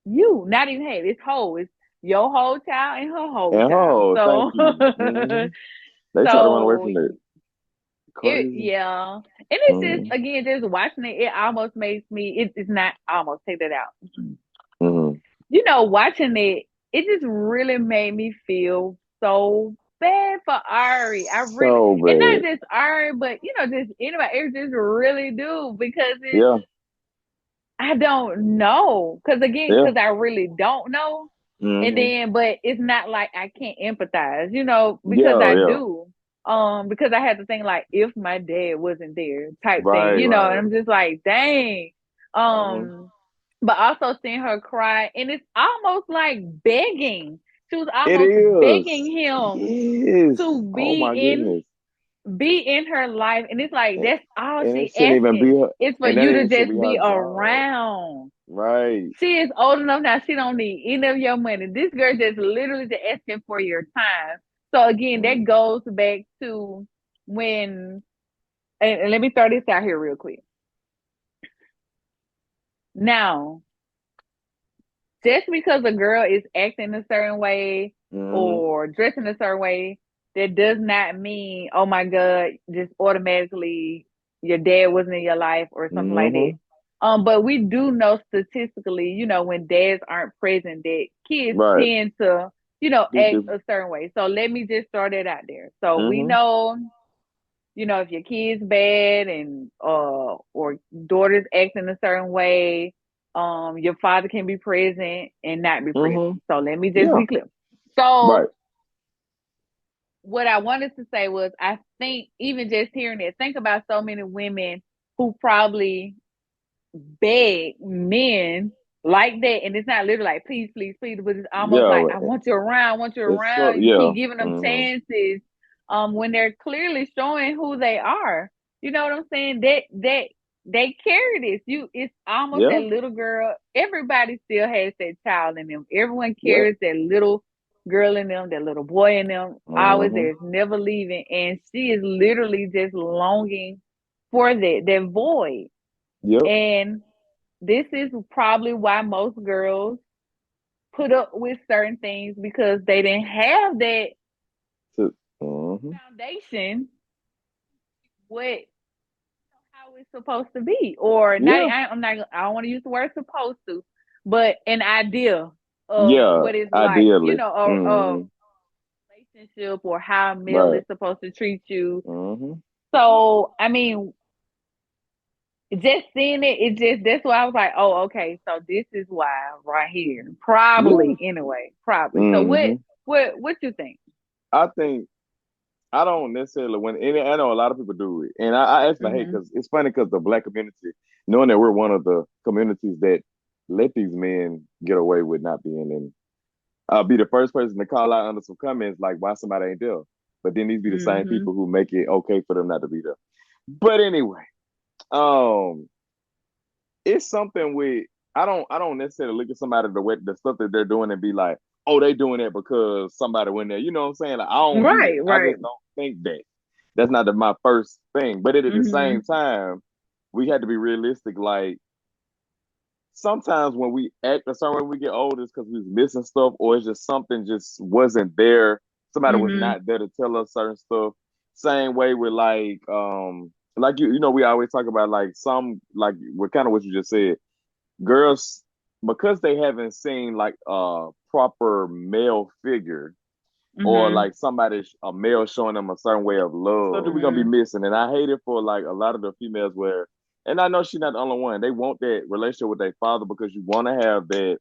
Speaker 1: you, not even half. It's whole. It's your whole child and her whole
Speaker 2: And
Speaker 1: child.
Speaker 2: oh, thank
Speaker 1: So,
Speaker 2: you. They try to run away
Speaker 1: so
Speaker 2: from that.
Speaker 1: it,
Speaker 2: Crazy.
Speaker 1: yeah. And it's just,
Speaker 2: Hmm.
Speaker 1: again, just watching it, it almost makes me. It's not almost, take that out.
Speaker 2: Hmm.
Speaker 1: Watching it, it just really made me feel so bad for Ari. I really,
Speaker 2: So
Speaker 1: and not
Speaker 2: bad.
Speaker 1: just Ari, but just anybody. It just really do, because it's.
Speaker 2: Yeah.
Speaker 1: I don't know,
Speaker 2: Yeah.
Speaker 1: because I really don't know. And
Speaker 2: Hmm.
Speaker 1: then, but it's not like I can't empathize, because
Speaker 2: Yeah.
Speaker 1: I
Speaker 2: Yeah.
Speaker 1: do. Because I had to think, like, if my dad wasn't there, type thing,
Speaker 2: Right.
Speaker 1: and
Speaker 2: Right.
Speaker 1: I'm just like, dang.
Speaker 2: Hmm.
Speaker 1: But also seeing her cry, and it's almost like begging. She was
Speaker 2: It
Speaker 1: almost begging
Speaker 2: is.
Speaker 1: him
Speaker 2: Yes.
Speaker 1: to
Speaker 2: Oh my goodness.
Speaker 1: be in her life. And it's like,
Speaker 2: And,
Speaker 1: that's all
Speaker 2: and it
Speaker 1: she
Speaker 2: shouldn't even
Speaker 1: asking.
Speaker 2: be her.
Speaker 1: It's for
Speaker 2: And that
Speaker 1: you to
Speaker 2: even should be
Speaker 1: just
Speaker 2: her
Speaker 1: be
Speaker 2: job.
Speaker 1: around.
Speaker 2: Right.
Speaker 1: She is old enough now. She don't need any of your money. This girl just literally just asking for your time. So again, that
Speaker 2: Mm.
Speaker 1: goes back to when, and let me throw this out here real quick. Now, just because a girl is acting a certain way
Speaker 2: Hmm.
Speaker 1: or dressing a certain way, that does not mean, oh my God, just automatically your dad wasn't in your life or something like that.
Speaker 2: Hmm.
Speaker 1: But we do know statistically, when dads aren't present, that kids
Speaker 2: Right.
Speaker 1: tend to,
Speaker 2: Do
Speaker 1: act
Speaker 2: different.
Speaker 1: a certain way. So let me just throw that out there. So we
Speaker 2: Hmm.
Speaker 1: know, if your kid's bad and or daughter's acting a certain way, your father can be present and not be present.
Speaker 2: Hmm.
Speaker 1: So let me just
Speaker 2: Yeah.
Speaker 1: be clear. So
Speaker 2: Right.
Speaker 1: what I wanted to say was, I think even just hearing it, think about so many women who probably beg men like that, and it's not literally like please, please, please, but it's almost like
Speaker 2: Yeah,
Speaker 1: I want you around, I want you
Speaker 2: it's so
Speaker 1: around. You
Speaker 2: yeah.
Speaker 1: keep giving them
Speaker 2: Hmm.
Speaker 1: chances, when they're clearly showing who they are. You know what I'm saying? That they carry this. It's almost
Speaker 2: Yeah,
Speaker 1: that little girl. Everybody still has that child in them. Everyone
Speaker 2: yeah.
Speaker 1: carries that little girl in them, that little boy in them. Always
Speaker 2: Hmm.
Speaker 1: there's never leaving, and she is literally just longing for that void.
Speaker 2: Yep.
Speaker 1: And this is probably why most girls put up with certain things, because they didn't have that
Speaker 2: Hmm.
Speaker 1: foundation, what how it's supposed to be, or not.
Speaker 2: Yeah,
Speaker 1: I'm not. I don't want to use the word supposed to, but an idea of
Speaker 2: yeah.
Speaker 1: what it's like.
Speaker 2: Ideally.
Speaker 1: A
Speaker 2: Hmm.
Speaker 1: relationship, or how a male
Speaker 2: Right.
Speaker 1: is supposed to treat you.
Speaker 2: Hmm.
Speaker 1: So I mean, just seeing it, it just that's why I was like, oh, okay, so this is why right here.
Speaker 2: Yeah.
Speaker 1: Probably anyway, probably. So
Speaker 2: Hmm.
Speaker 1: what you think?
Speaker 2: I think I don't necessarily and I know a lot of people do it, and I actually hate
Speaker 1: Mhm.
Speaker 2: because it's funny because the black community, knowing that we're one of the communities that let these men get away with not being in, I'll be the first person to call out under some comments like why somebody ain't there, but then these be the same
Speaker 1: Mhm.
Speaker 2: people who make it okay for them not to be there. But anyway, um, it's something with I don't necessarily look at somebody the way the stuff that they're doing and be like, oh, they doing it because somebody went there. You know what I'm saying? Like, I don't do that.
Speaker 1: Right,
Speaker 2: I
Speaker 1: right.
Speaker 2: just don't think that. That's not my first thing. But at the same
Speaker 1: Mhm.
Speaker 2: time, we had to be realistic. Like sometimes when we act a certain way when we get older, it's because we was missing stuff, or it's just something just wasn't there. Somebody was
Speaker 1: Mhm.
Speaker 2: not there to tell us certain stuff. Same way with like we always talk about like some like what kind of what you just said. Girls, because they haven't seen like a proper male figure or
Speaker 1: Mhm.
Speaker 2: like a male showing them a certain way of love. So we're gonna be
Speaker 1: Mhm.
Speaker 2: missing. And I hate it for like a lot of the females where, and I know she's not the only one. They want that relationship with their father because you want to have that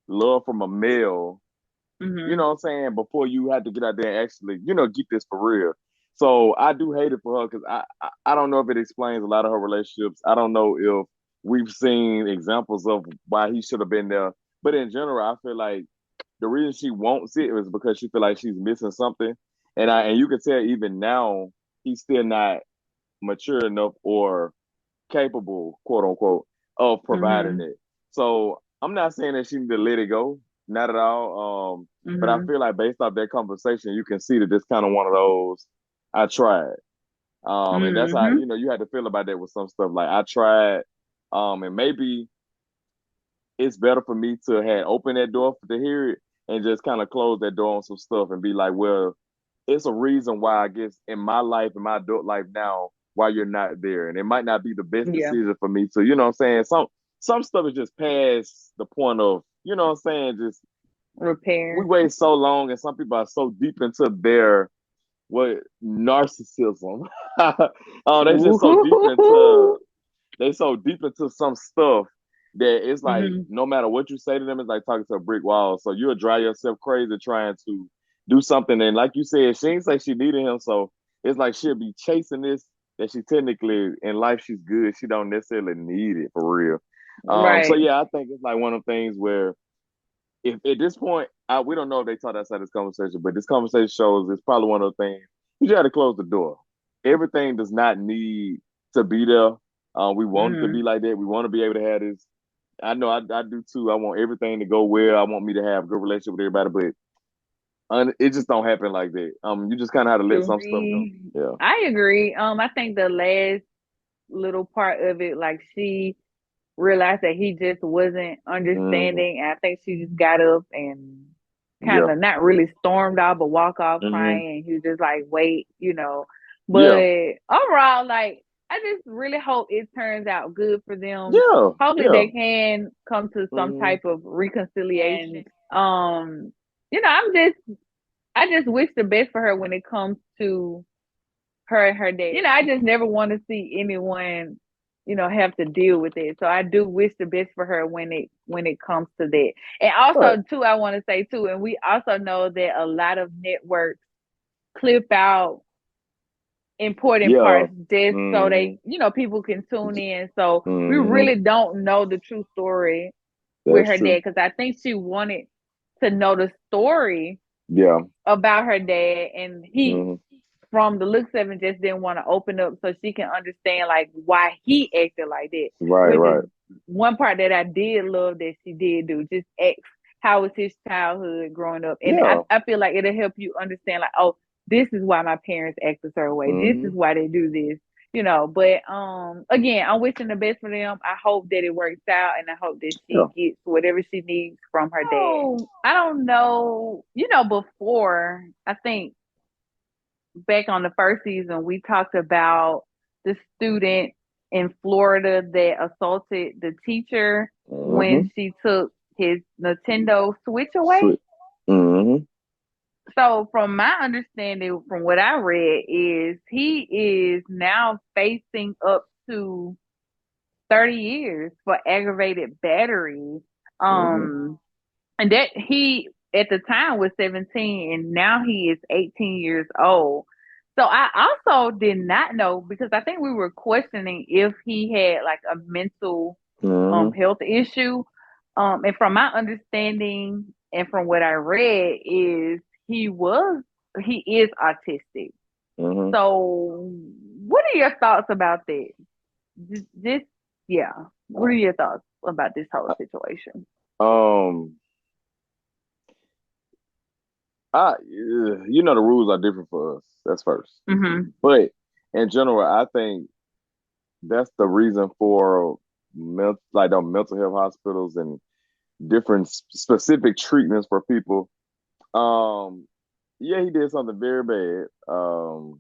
Speaker 2: love from a male. You
Speaker 1: Mhm.
Speaker 2: know what I'm saying? Before you have to get out there and actually, get this for real. So I do hate it for her because I don't know if it explains a lot of her relationships. I don't know if we've seen examples of why he should have been there. But in general, I feel like the reason she won't sit is because she feel like she's missing something. And you can tell even now he's still not mature enough or capable, quote unquote, of providing
Speaker 1: Mhm.
Speaker 2: it. So I'm not saying that she need to let it go, not at all. But I
Speaker 1: Mhm.
Speaker 2: feel like based off that conversation, you can see that this kind of one of those I tried. And that's how
Speaker 1: Mhm.
Speaker 2: you had to feel about that with some stuff. Like I tried, and maybe it's better for me to have opened that door to hear it and just kind of close that door on some stuff and be like, well, it's a reason why I guess in my life, in my adult life now, why you're not there. And it might not be the best
Speaker 1: Yeah.
Speaker 2: decision for me to, you know what I'm saying? Some stuff is just past the point of, you know what I'm saying, just we
Speaker 1: Repair.
Speaker 2: wait so long and some people are so deep into their what narcissism. They just so deep into
Speaker 1: Ooh.
Speaker 2: some stuff that it's like
Speaker 1: Mhm.
Speaker 2: no matter what you say to them, it's like talking to a brick wall. So you'll drive yourself crazy trying to do something. And like you said, she ain't say she needed him, so it's like she'll be chasing this that she technically in life she's good. She don't necessarily need it for real. So
Speaker 1: Right.
Speaker 2: yeah, I think it's like one of the things where if at this point, we don't know if they taught us this conversation, but this conversation shows it's probably one of the things you got to close the door. Everything does not need to be there. We want it to be
Speaker 1: Mhm.
Speaker 2: like that. We want to be able to have this. I know I do too. I want everything to go well. I want me to have a good relationship with everybody, but it just don't happen like that. You just kind of have to let some stuff go.
Speaker 1: Agree.
Speaker 2: Yeah.
Speaker 1: I agree. I think the last little part of it, like she realized that he just wasn't
Speaker 2: Hmm.
Speaker 1: understanding. And I think she just got up and kind
Speaker 2: Yeah.
Speaker 1: of not really stormed off, but walk off
Speaker 2: Hmm.
Speaker 1: crying. And he was just like, wait.
Speaker 2: Yeah.
Speaker 1: But overall, like, I just really hope it turns out good for them.
Speaker 2: Yeah.
Speaker 1: Hopefully
Speaker 2: Yeah.
Speaker 1: they can come to some
Speaker 2: Hmm.
Speaker 1: type of reconciliation. I just wish the best for her when it comes to her and her dad. I just never want to see anyone, have to deal with it. So I do wish the best for her when it comes to that. And
Speaker 2: Right.
Speaker 1: also too, I want to say too, and we also know that a lot of networks clip out important
Speaker 2: Yeah.
Speaker 1: parts just so
Speaker 2: Mm-hmm.
Speaker 1: they, people can tune in. So we
Speaker 2: Mm-hmm.
Speaker 1: really don't know the true story with
Speaker 2: That's
Speaker 1: her
Speaker 2: true.
Speaker 1: dad because I think she wanted to know the story
Speaker 2: Yeah.
Speaker 1: about her dad, and he,
Speaker 2: Mm-hmm.
Speaker 1: from the looks of it, just didn't want to open up so she can understand like why he acted like that.
Speaker 2: Right,
Speaker 1: Which is
Speaker 2: right.
Speaker 1: one part that I did love that she did do. Just ask how was his childhood growing up, and I,
Speaker 2: Yeah.
Speaker 1: I feel like it'll help you understand like, oh, this is why my parents act a certain way. This is
Speaker 2: Mm-hmm.
Speaker 1: why they do this. But again, I'm wishing the best for them. I hope that it works out, and I hope that
Speaker 2: Yeah.
Speaker 1: she gets whatever she needs from her dad. Oh, I don't know. Before, I think back on the first season, we talked about the student in Florida that assaulted the teacher when
Speaker 2: Mm-hmm.
Speaker 1: she took his Nintendo Switch away.
Speaker 2: Sweet. Mm-hmm.
Speaker 1: So, from my understanding, from what I read, is he is now facing up to 30 years for aggravated battery.
Speaker 2: Mm-hmm.
Speaker 1: Um, and that he at the time was 17 and now he is 18 years old. So I also did not know because I think we were questioning if he had like a mental
Speaker 2: Mm-hmm.
Speaker 1: health issue. And from my understanding and from what I read is he was he is autistic.
Speaker 2: Mm-hmm.
Speaker 1: So what are your thoughts about that? Just yeah. What are your thoughts about this whole situation?
Speaker 2: Um, the rules are different for us. That's first.
Speaker 1: Mhm.
Speaker 2: But in general, I think that's the reason for like the mental health hospitals and different specific treatments for people. Um, yeah, he did something very bad. And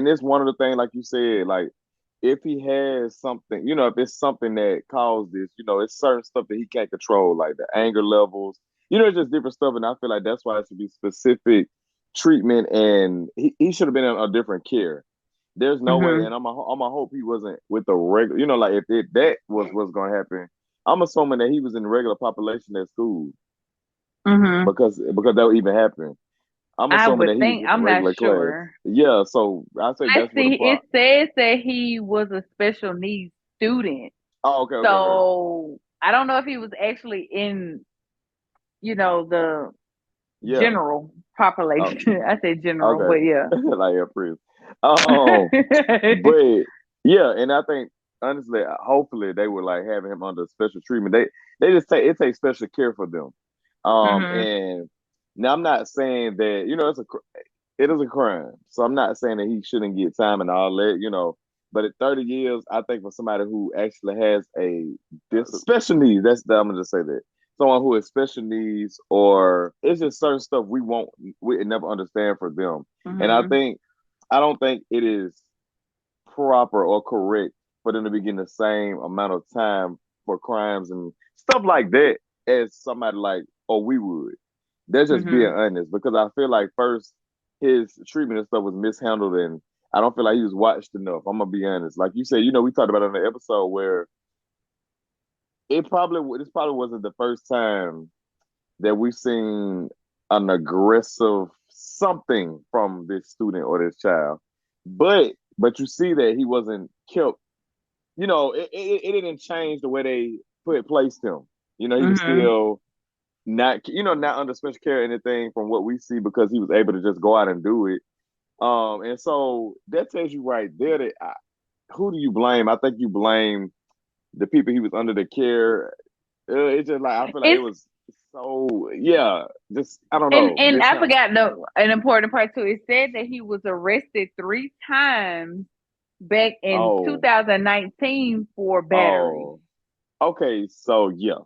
Speaker 2: it's one of the things, like you said, like if he has something, if it's something that caused this, it's certain stuff that he can't control, like the anger levels, it's just different stuff. And I feel like that's why it should be specific treatment, and he should have been in a different care. There's no way,
Speaker 1: Mhm.
Speaker 2: and I'm a hope he wasn't with the regular, like if that was what's going to happen. I'm assuming that he was in the regular population at school
Speaker 1: Mhm.
Speaker 2: because that would even happen. I'm
Speaker 1: I
Speaker 2: assuming that
Speaker 1: would
Speaker 2: he was
Speaker 1: think.
Speaker 2: in the
Speaker 1: I'm not
Speaker 2: regular class.
Speaker 1: sure.
Speaker 2: Yeah, so I say
Speaker 1: I
Speaker 2: that's what the
Speaker 1: see.
Speaker 2: plot.
Speaker 1: It says that he was a special needs student.
Speaker 2: Oh, okay, okay, okay.
Speaker 1: So I don't know if he was actually in, the
Speaker 2: Yeah.
Speaker 1: general
Speaker 2: Oh,
Speaker 1: population. I say general, but
Speaker 2: okay.
Speaker 1: yeah.
Speaker 2: Like a priest. Um, but yeah, and I think honestly, hopefully they were like having him under special treatment. They just take it takes special care for them.
Speaker 1: Mhm.
Speaker 2: And now I'm not saying that it is a crime, so I'm not saying that he shouldn't get time and all that. But at 30 years, I think for somebody who actually has special needs, I'm gonna just say that someone who has special needs, or it's just certain stuff we never understand for them. And
Speaker 1: Mhm.
Speaker 2: I don't think it is proper or correct for them to be getting the same amount of time for crimes and stuff like that as somebody like, or we would. That's just being
Speaker 1: Mhm.
Speaker 2: honest, because I feel like first his treatment and stuff was mishandled, and I don't feel like he was watched enough. I'm gonna be honest. Like you said, we talked about it in the episode where this probably wasn't the first time that we've seen an aggressive something from this student or this child. But you see that he wasn't kept. It didn't change the way they placed him. He was
Speaker 1: Mhm.
Speaker 2: still not under special care or anything from what we see, because he was able to just go out and do it. And so that tells you right there that who do you blame? I think you blame the people he was under the care. It's just like I feel like it
Speaker 1: It's
Speaker 2: was so, yeah, just I don't
Speaker 1: and
Speaker 2: know,
Speaker 1: and I
Speaker 2: mishandled.
Speaker 1: forgot an important part too. It said that he was arrested 3 times back in
Speaker 2: Oh,
Speaker 1: 2019 for battery.
Speaker 2: oh, okay, so yeah,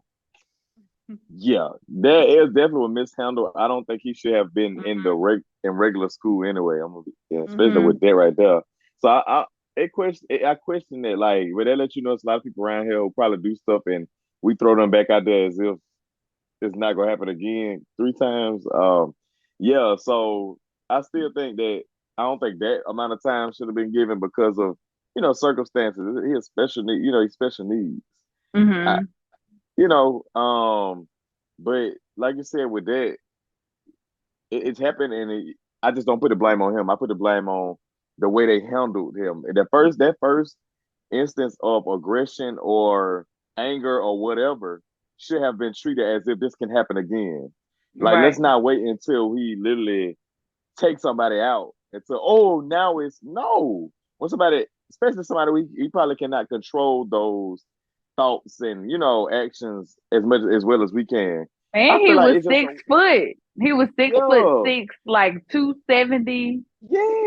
Speaker 2: that is definitely a mishandle. I don't think he should have been in the
Speaker 1: Mhm.
Speaker 2: regular school anyway. I'm gonna be, yeah, especially with
Speaker 1: Mhm.
Speaker 2: that right there. So I question that, like, where they let it's a lot of people around here who probably do stuff and we throw them back out there as if it's not gonna happen again 3 times. Yeah, so I still think that I don't think that amount of time should have been given because of circumstances. He has special need, he's special needs. I,
Speaker 1: Mhm.
Speaker 2: you know, but like you said with that, it's happened, and I just don't put the blame on him. I put the blame on the way they handled him. That first instance of aggression or anger or whatever should have been treated as if this can happen again. Like, let's
Speaker 1: Right.
Speaker 2: not wait until he literally takes somebody out until, oh, now it's no. When somebody, especially somebody he probably cannot control those thoughts and actions as well as we can. I
Speaker 1: And he
Speaker 2: feel like
Speaker 1: was
Speaker 2: it's just a
Speaker 1: 6 foot. He was 6 foot
Speaker 2: yeah,
Speaker 1: 6, like 270,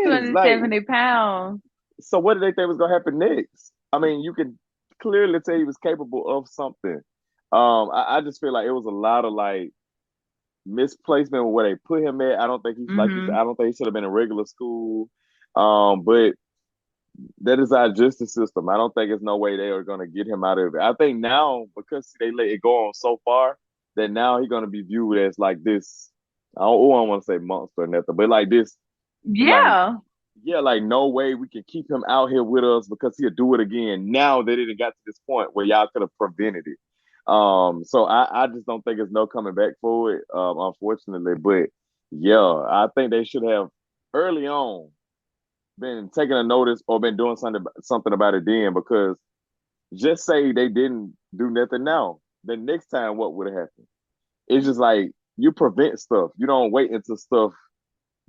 Speaker 1: two
Speaker 2: yes,
Speaker 1: hundred
Speaker 2: like
Speaker 1: seventy pounds.
Speaker 2: so. What did they think was gonna happen next? I mean, you can clearly tell he was capable of something. I just feel like it was a lot of like misplacement with where they put him at. I don't think he's like you said.
Speaker 1: Hmm.
Speaker 2: I don't think he should have been in regular school. But that is our justice system. I don't think there's no way they are going to get him out of it. I think now because they let it go on so far that now he's going to be viewed as like this. I don't want to say monster or nothing, but like this, like
Speaker 1: Yeah.
Speaker 2: yeah, like no way we can keep him out here with us because he'll do it again. Now that it got to this point where y'all could have prevented it. So I just don't think there's no coming back for it, unfortunately. But yeah, I think they should have early on been taking a notice or been doing something about it then, because just say they didn't do nothing now. The next time what would have happened? It's just like you prevent stuff. You don't wait until stuff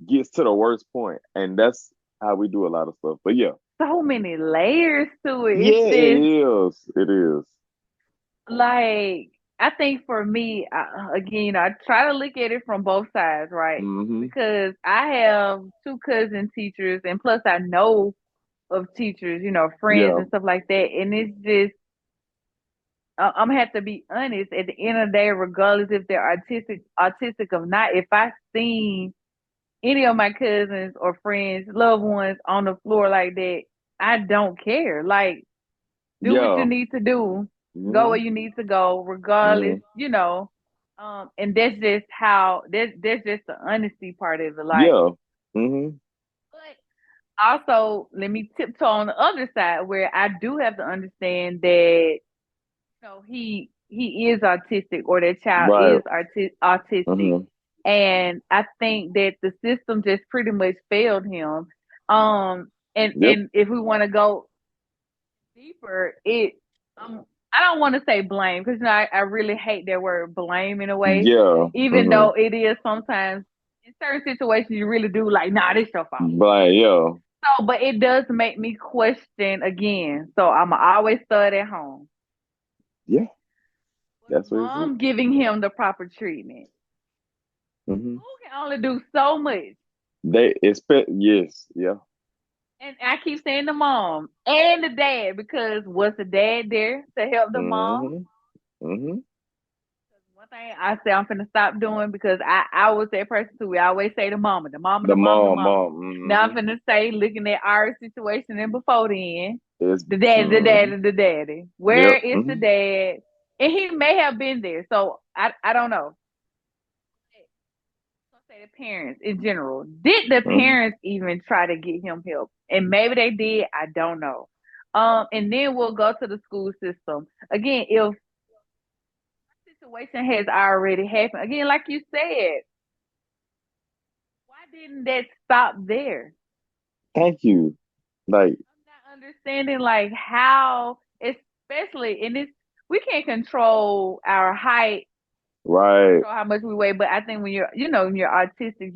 Speaker 2: gets to the worst point. And that's how we do a lot of stuff. But yeah.
Speaker 1: So many layers to it. It's
Speaker 2: Yeah, it
Speaker 1: just
Speaker 2: is. It is.
Speaker 1: like, I think for me, again, I try to look at it from both sides, right?
Speaker 2: Mm-hmm.
Speaker 1: Because I have two cousin teachers, and plus I know of teachers, friends
Speaker 2: Yeah.
Speaker 1: and stuff like that. And it's just, I'm gonna have to be honest. At the end of the day, regardless if they're autistic or not, if I seen any of my cousins or friends, loved ones on the floor like that, I don't care. Like, do what you
Speaker 2: Yeah.
Speaker 1: need to do, go where
Speaker 2: Mm-hmm.
Speaker 1: you need to go, regardless,
Speaker 2: Mm-hmm.
Speaker 1: and that's just how that's just the honesty part of it. Like,
Speaker 2: Yeah. Mm-hmm.
Speaker 1: but also let me tiptoe on the other side where I do have to understand that he is autistic, or that child
Speaker 2: Right.
Speaker 1: is autistic,
Speaker 2: Mm-hmm.
Speaker 1: and I think that the system just pretty much failed him. And
Speaker 2: Yep.
Speaker 1: and if we want to go deeper, um I don't want to say blame, because I really hate that word blame in a way,
Speaker 2: Yeah.
Speaker 1: even
Speaker 2: Mm-hmm.
Speaker 1: though it is sometimes in certain situations you really do like, nah, this your fault.
Speaker 2: But yeah.
Speaker 1: So, but it does make me question again. So I'm always start at home.
Speaker 2: Yeah.
Speaker 1: Was
Speaker 2: That's what it is.
Speaker 1: mom giving him the proper treatment?
Speaker 2: Mm-hmm.
Speaker 1: Who can only do so much?
Speaker 2: They expect yes. Yeah.
Speaker 1: And I keep saying the mom and the dad, because was the dad there to help the mom?
Speaker 2: Mm-hmm. Mm-hmm.
Speaker 1: One thing I say I'm finna stop doing, because I was that person too. We always say the mama, the mama, the
Speaker 2: The
Speaker 1: mama, the
Speaker 2: mom,
Speaker 1: mama.
Speaker 2: mom.
Speaker 1: Now I'm
Speaker 2: Mm-hmm.
Speaker 1: finna say, looking at our situation and before then,
Speaker 2: It's
Speaker 1: the daddy, the
Speaker 2: mm-hmm.
Speaker 1: daddy, the daddy. Where
Speaker 2: Yep.
Speaker 1: is the
Speaker 2: Mm-hmm.
Speaker 1: dad? And he may have been there, so I don't know. I'll say the parents in general. Did the
Speaker 2: Mm-hmm.
Speaker 1: parents even try to get him help? And maybe they did. I don't know. And then we'll go to the school system again. If situation has already happened, again, like you said, why didn't that stop there?
Speaker 2: Thank you. Like,
Speaker 1: I'm not understanding, like, how, especially in this, we can't control our height,
Speaker 2: right.
Speaker 1: control how much we weigh. But I think when you're autistic,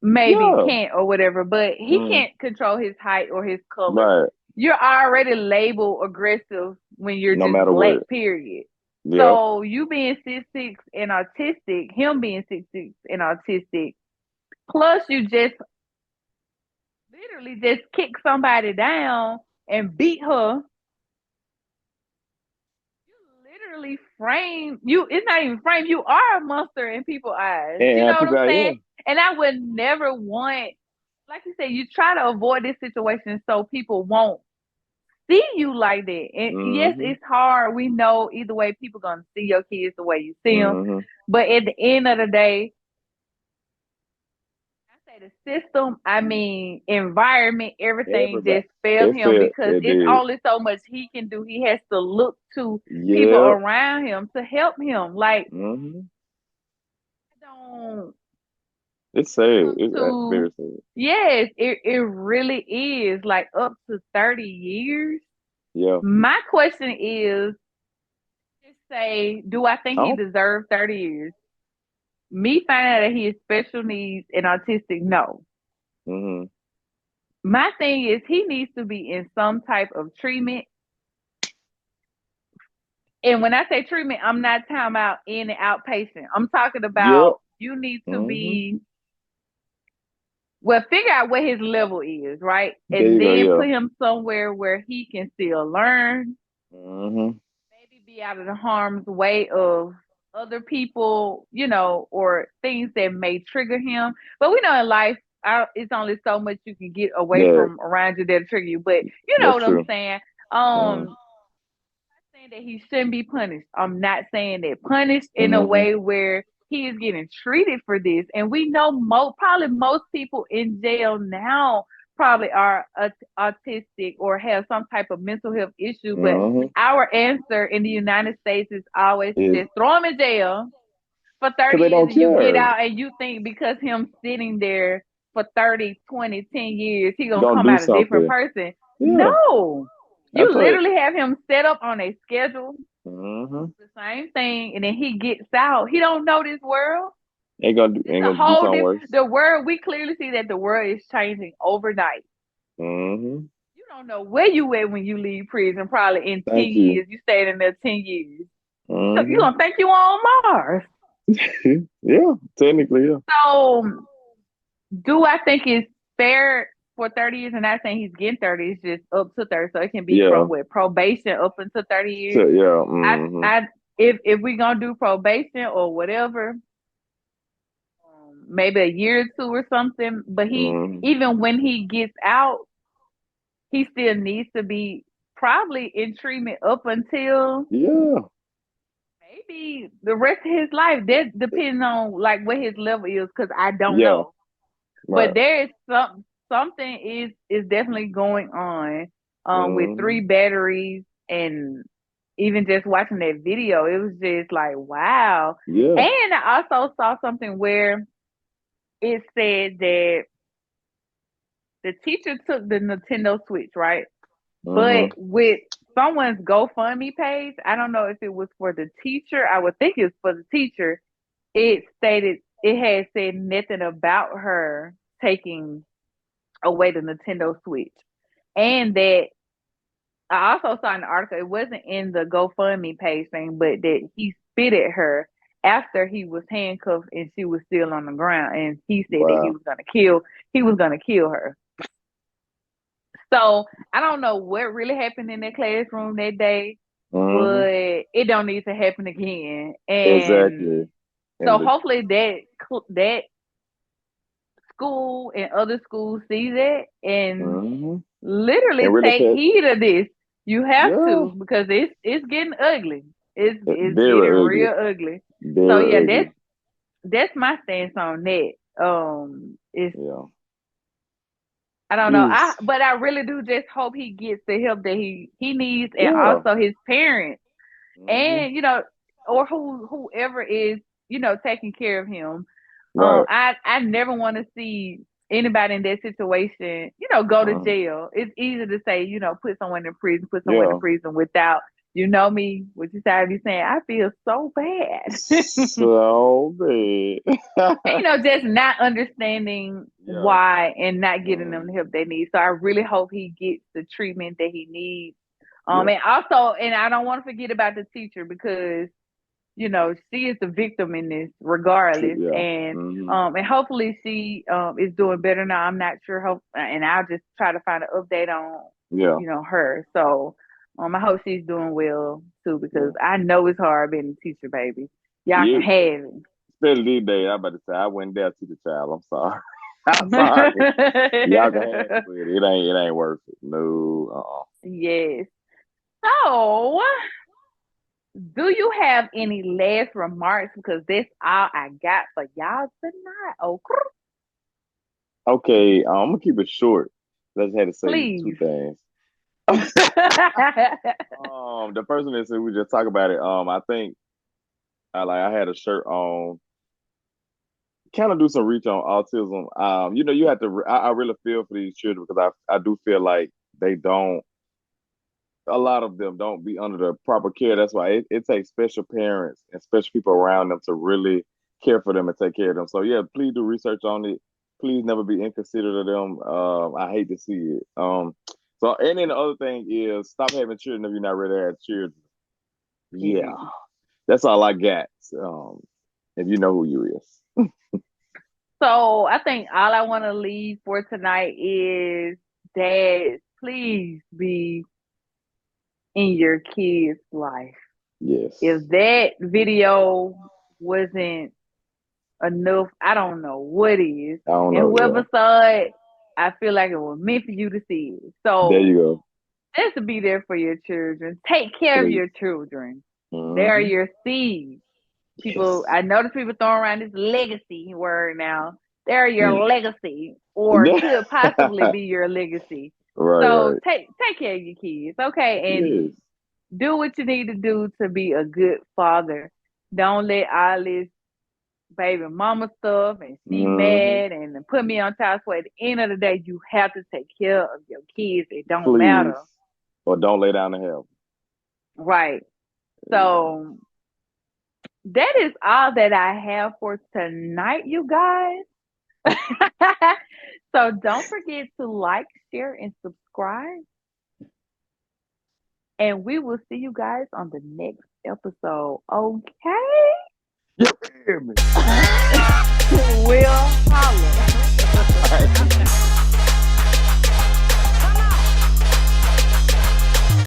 Speaker 1: maybe
Speaker 2: Yeah.
Speaker 1: can't or whatever, but he
Speaker 2: Mm,
Speaker 1: can't control his height or his color.
Speaker 2: right.
Speaker 1: You're already labeled aggressive when you're
Speaker 2: No
Speaker 1: just
Speaker 2: matter
Speaker 1: black,
Speaker 2: what.
Speaker 1: period.
Speaker 2: Yep.
Speaker 1: So you being 6'6" and autistic, him being 6'6" and autistic, plus you just literally just kick somebody down and beat her. You literally frame you. It's not even frame. You are a monster in people's eyes. You know what
Speaker 2: People
Speaker 1: I'm
Speaker 2: out, yeah.
Speaker 1: saying? And I would never want, like you said, you try to avoid this situation so people won't see you like that. And yes,
Speaker 2: Mm-hmm.
Speaker 1: it's hard. We know either way, people gonna see your kids the way you see them.
Speaker 2: Mm-hmm.
Speaker 1: But at the end of the day, I say the system, I mean environment, everything
Speaker 2: Everybody.
Speaker 1: just failed
Speaker 2: It
Speaker 1: him,
Speaker 2: felt
Speaker 1: because
Speaker 2: it
Speaker 1: it's
Speaker 2: did.
Speaker 1: only so much he can do. He has to look to people
Speaker 2: Yep.
Speaker 1: around him to help him. Like,
Speaker 2: Mm-hmm.
Speaker 1: I don't.
Speaker 2: It's sad.
Speaker 1: Come
Speaker 2: It's
Speaker 1: to,
Speaker 2: very sad.
Speaker 1: yes, it really is like up to 30 years.
Speaker 2: Yeah.
Speaker 1: My question is, just say, do I think he
Speaker 2: Oh.
Speaker 1: deserved 30 years? Me finding out that he has special needs and autistic, no.
Speaker 2: Mm-hmm.
Speaker 1: My thing is he needs to be in some type of treatment. And when I say treatment, I'm not talking about in and outpatient. I'm talking
Speaker 2: Yep.
Speaker 1: about you need to
Speaker 2: Mm-hmm.
Speaker 1: be, well, figure out what his level is, right?
Speaker 2: There
Speaker 1: And
Speaker 2: you go.
Speaker 1: then
Speaker 2: Yeah.
Speaker 1: put him somewhere where he can still learn,
Speaker 2: Mm-hmm.
Speaker 1: maybe be out of the harm's way of other people, or things that may trigger him. But we know in life, it's only so much you can get away
Speaker 2: Yeah.
Speaker 1: from around you that trigger you. But you know
Speaker 2: That's
Speaker 1: what I'm
Speaker 2: true.
Speaker 1: saying?
Speaker 2: Mm-hmm.
Speaker 1: Saying that he shouldn't be punished. I'm not saying that punished in a
Speaker 2: Mm-hmm.
Speaker 1: way where he is getting treated for this. And we know probably most people in jail now probably are autistic or have some type of mental health issue. But
Speaker 2: Mm-hmm.
Speaker 1: our answer in the United States is always to
Speaker 2: Is
Speaker 1: just throw him in jail for 30
Speaker 2: because they
Speaker 1: years
Speaker 2: don't
Speaker 1: and you get
Speaker 2: care.
Speaker 1: out and you think because him sitting there for 30, 20, 10 years, he gonna
Speaker 2: Gonna
Speaker 1: come
Speaker 2: do
Speaker 1: out a different
Speaker 2: something.
Speaker 1: person.
Speaker 2: Yeah.
Speaker 1: No.
Speaker 2: I
Speaker 1: You
Speaker 2: thought.
Speaker 1: literally have him set up on a schedule,
Speaker 2: Mm-hmm.
Speaker 1: the same thing, and then he gets out. He don't know this world. It's
Speaker 2: Ain't
Speaker 1: a
Speaker 2: gonna do
Speaker 1: whole
Speaker 2: something
Speaker 1: different
Speaker 2: worse.
Speaker 1: the world. We clearly see that the world is changing overnight.
Speaker 2: Mm-hmm.
Speaker 1: You don't know where you at when you leave prison. Probably in 10
Speaker 2: Thank you.
Speaker 1: years, you stayed in there 10 years. You
Speaker 2: Mm-hmm.
Speaker 1: gonna think you on Mars.
Speaker 2: Yeah. Technically, yeah.
Speaker 1: So, do I think it's fair for 30 years? And not saying he's getting 30, it's just up to 30. So it can be from
Speaker 2: Yeah.
Speaker 1: what, probation up until 30
Speaker 2: So
Speaker 1: years.
Speaker 2: yeah.
Speaker 1: I
Speaker 2: Mm-hmm.
Speaker 1: I if we gonna do probation or whatever, maybe a year or two or something. But he,
Speaker 2: Mm-hmm.
Speaker 1: even when he gets out, he still needs to be probably in treatment up until
Speaker 2: Yeah.
Speaker 1: maybe the rest of his life. That depends on like what his level is, because I don't
Speaker 2: Yeah.
Speaker 1: know. But
Speaker 2: Right.
Speaker 1: there is something is definitely going on with
Speaker 2: Mm-hmm.
Speaker 1: 3 batteries, and even just watching that video, it was just like wow.
Speaker 2: Yeah.
Speaker 1: And I also saw something where it said that the teacher took the Nintendo Switch, right? But
Speaker 2: Mm-hmm.
Speaker 1: with someone's GoFundMe page, I don't know if it was for the teacher. I would think it's for the teacher. It stated it had said nothing about her taking away the Nintendo Switch. And that I also saw in the article, it wasn't in the GoFundMe page thing, but that he spit at her after he was handcuffed and she was still on the ground, and he said that
Speaker 2: Wow.
Speaker 1: he was gonna kill her. So I don't know what really happened in that classroom that day,
Speaker 2: Mm-hmm.
Speaker 1: but it don't need to happen again. And
Speaker 2: Exactly.
Speaker 1: so
Speaker 2: And the
Speaker 1: hopefully that school and other schools see that and
Speaker 2: mm-hmm. And
Speaker 1: literally
Speaker 2: really
Speaker 1: take
Speaker 2: pet.
Speaker 1: heed of this. You have
Speaker 2: Yeah.
Speaker 1: to, because it's getting ugly. It's getting
Speaker 2: Very
Speaker 1: real
Speaker 2: ugly.
Speaker 1: ugly. So yeah,
Speaker 2: Very ugly.
Speaker 1: that's my stance on that. It's
Speaker 2: Yeah.
Speaker 1: I don't know.
Speaker 2: Is
Speaker 1: But I really do just hope he gets the help that he needs, and
Speaker 2: yeah.
Speaker 1: also his parents,
Speaker 2: Mm-hmm.
Speaker 1: and or whoever is taking care of him.
Speaker 2: Right.
Speaker 1: I never want to see anybody in that situation, go to
Speaker 2: Mm.
Speaker 1: jail. It's easy to say, put someone in
Speaker 2: Yeah.
Speaker 1: prison without, me, what you say, be saying, I feel so bad.
Speaker 2: So bad.
Speaker 1: And, just not understanding
Speaker 2: Yeah.
Speaker 1: why and not getting them the
Speaker 2: Mm.
Speaker 1: help they need. So I really hope he gets the treatment that he needs.
Speaker 2: Yeah.
Speaker 1: And also, and I don't want to forget about the teacher, because she is the victim in this
Speaker 2: True.
Speaker 1: regardless.
Speaker 2: Yeah.
Speaker 1: And
Speaker 2: Mm-hmm.
Speaker 1: and hopefully she is doing better now. I'm not sure. Hope, and I'll just try to find an update on,
Speaker 2: Yeah.
Speaker 1: her. So I hope she's doing well too, because
Speaker 2: Yeah.
Speaker 1: I know it's hard being a teacher, baby. Y'all can
Speaker 2: Yeah.
Speaker 1: have
Speaker 2: Especially these days, I'm about to say I went there to the child. I'm sorry. I'm sorry. Y'all can have it,
Speaker 1: it.
Speaker 2: but it ain't worth it. No.
Speaker 1: Yes. So, do you have any last remarks? Because that's all I got for y'all tonight. Oh,
Speaker 2: Okay. I'm gonna keep it short. Let's have to say two
Speaker 1: please.
Speaker 2: things. The person that said we just talk about it. I think I had a shirt on kind of do some reach on autism. You have to. I really feel for these children because I do feel like they don't. A lot of them don't be under the proper care. That's why it takes special parents and special people around them to really care for them and take care of them. So yeah, please do research on it. Please never be inconsiderate of them. I hate to see it. So and then the other thing is stop having children if you're not ready to have children. Yeah,
Speaker 1: Period.
Speaker 2: that's all I got. If you know who you is.
Speaker 1: So I think all I want to leave for tonight is that please be in your kid's life.
Speaker 2: Yes.
Speaker 1: If that video wasn't enough, I don't know what is.
Speaker 2: I don't
Speaker 1: And
Speaker 2: know. Yeah.
Speaker 1: whoever saw it, I feel like it was meant for you to see it.
Speaker 2: There
Speaker 1: So
Speaker 2: you go.
Speaker 1: just to be there for your children. Take care of
Speaker 2: Please.
Speaker 1: your children. They are
Speaker 2: Hmm.
Speaker 1: your seed. People,
Speaker 2: Yes.
Speaker 1: I notice people throwing around this legacy word now. They're your
Speaker 2: Mm.
Speaker 1: legacy, or could possibly be your legacy.
Speaker 2: Right.
Speaker 1: So
Speaker 2: Right.
Speaker 1: take care of your kids, okay, and
Speaker 2: Yes.
Speaker 1: do what you need to do to be a good father. Don't let all this baby mama stuff and she
Speaker 2: Hmm.
Speaker 1: mad and put me on child support. At the end of the day, you have to take care of your kids. It don't
Speaker 2: Please.
Speaker 1: matter,
Speaker 2: Or don't lay down to help.
Speaker 1: right?
Speaker 2: There you go.
Speaker 1: So that is all that I have for tonight, you guys. So don't forget to like, share, and subscribe. And we will see you guys on the next episode. Okay?
Speaker 2: You hear me?
Speaker 1: Will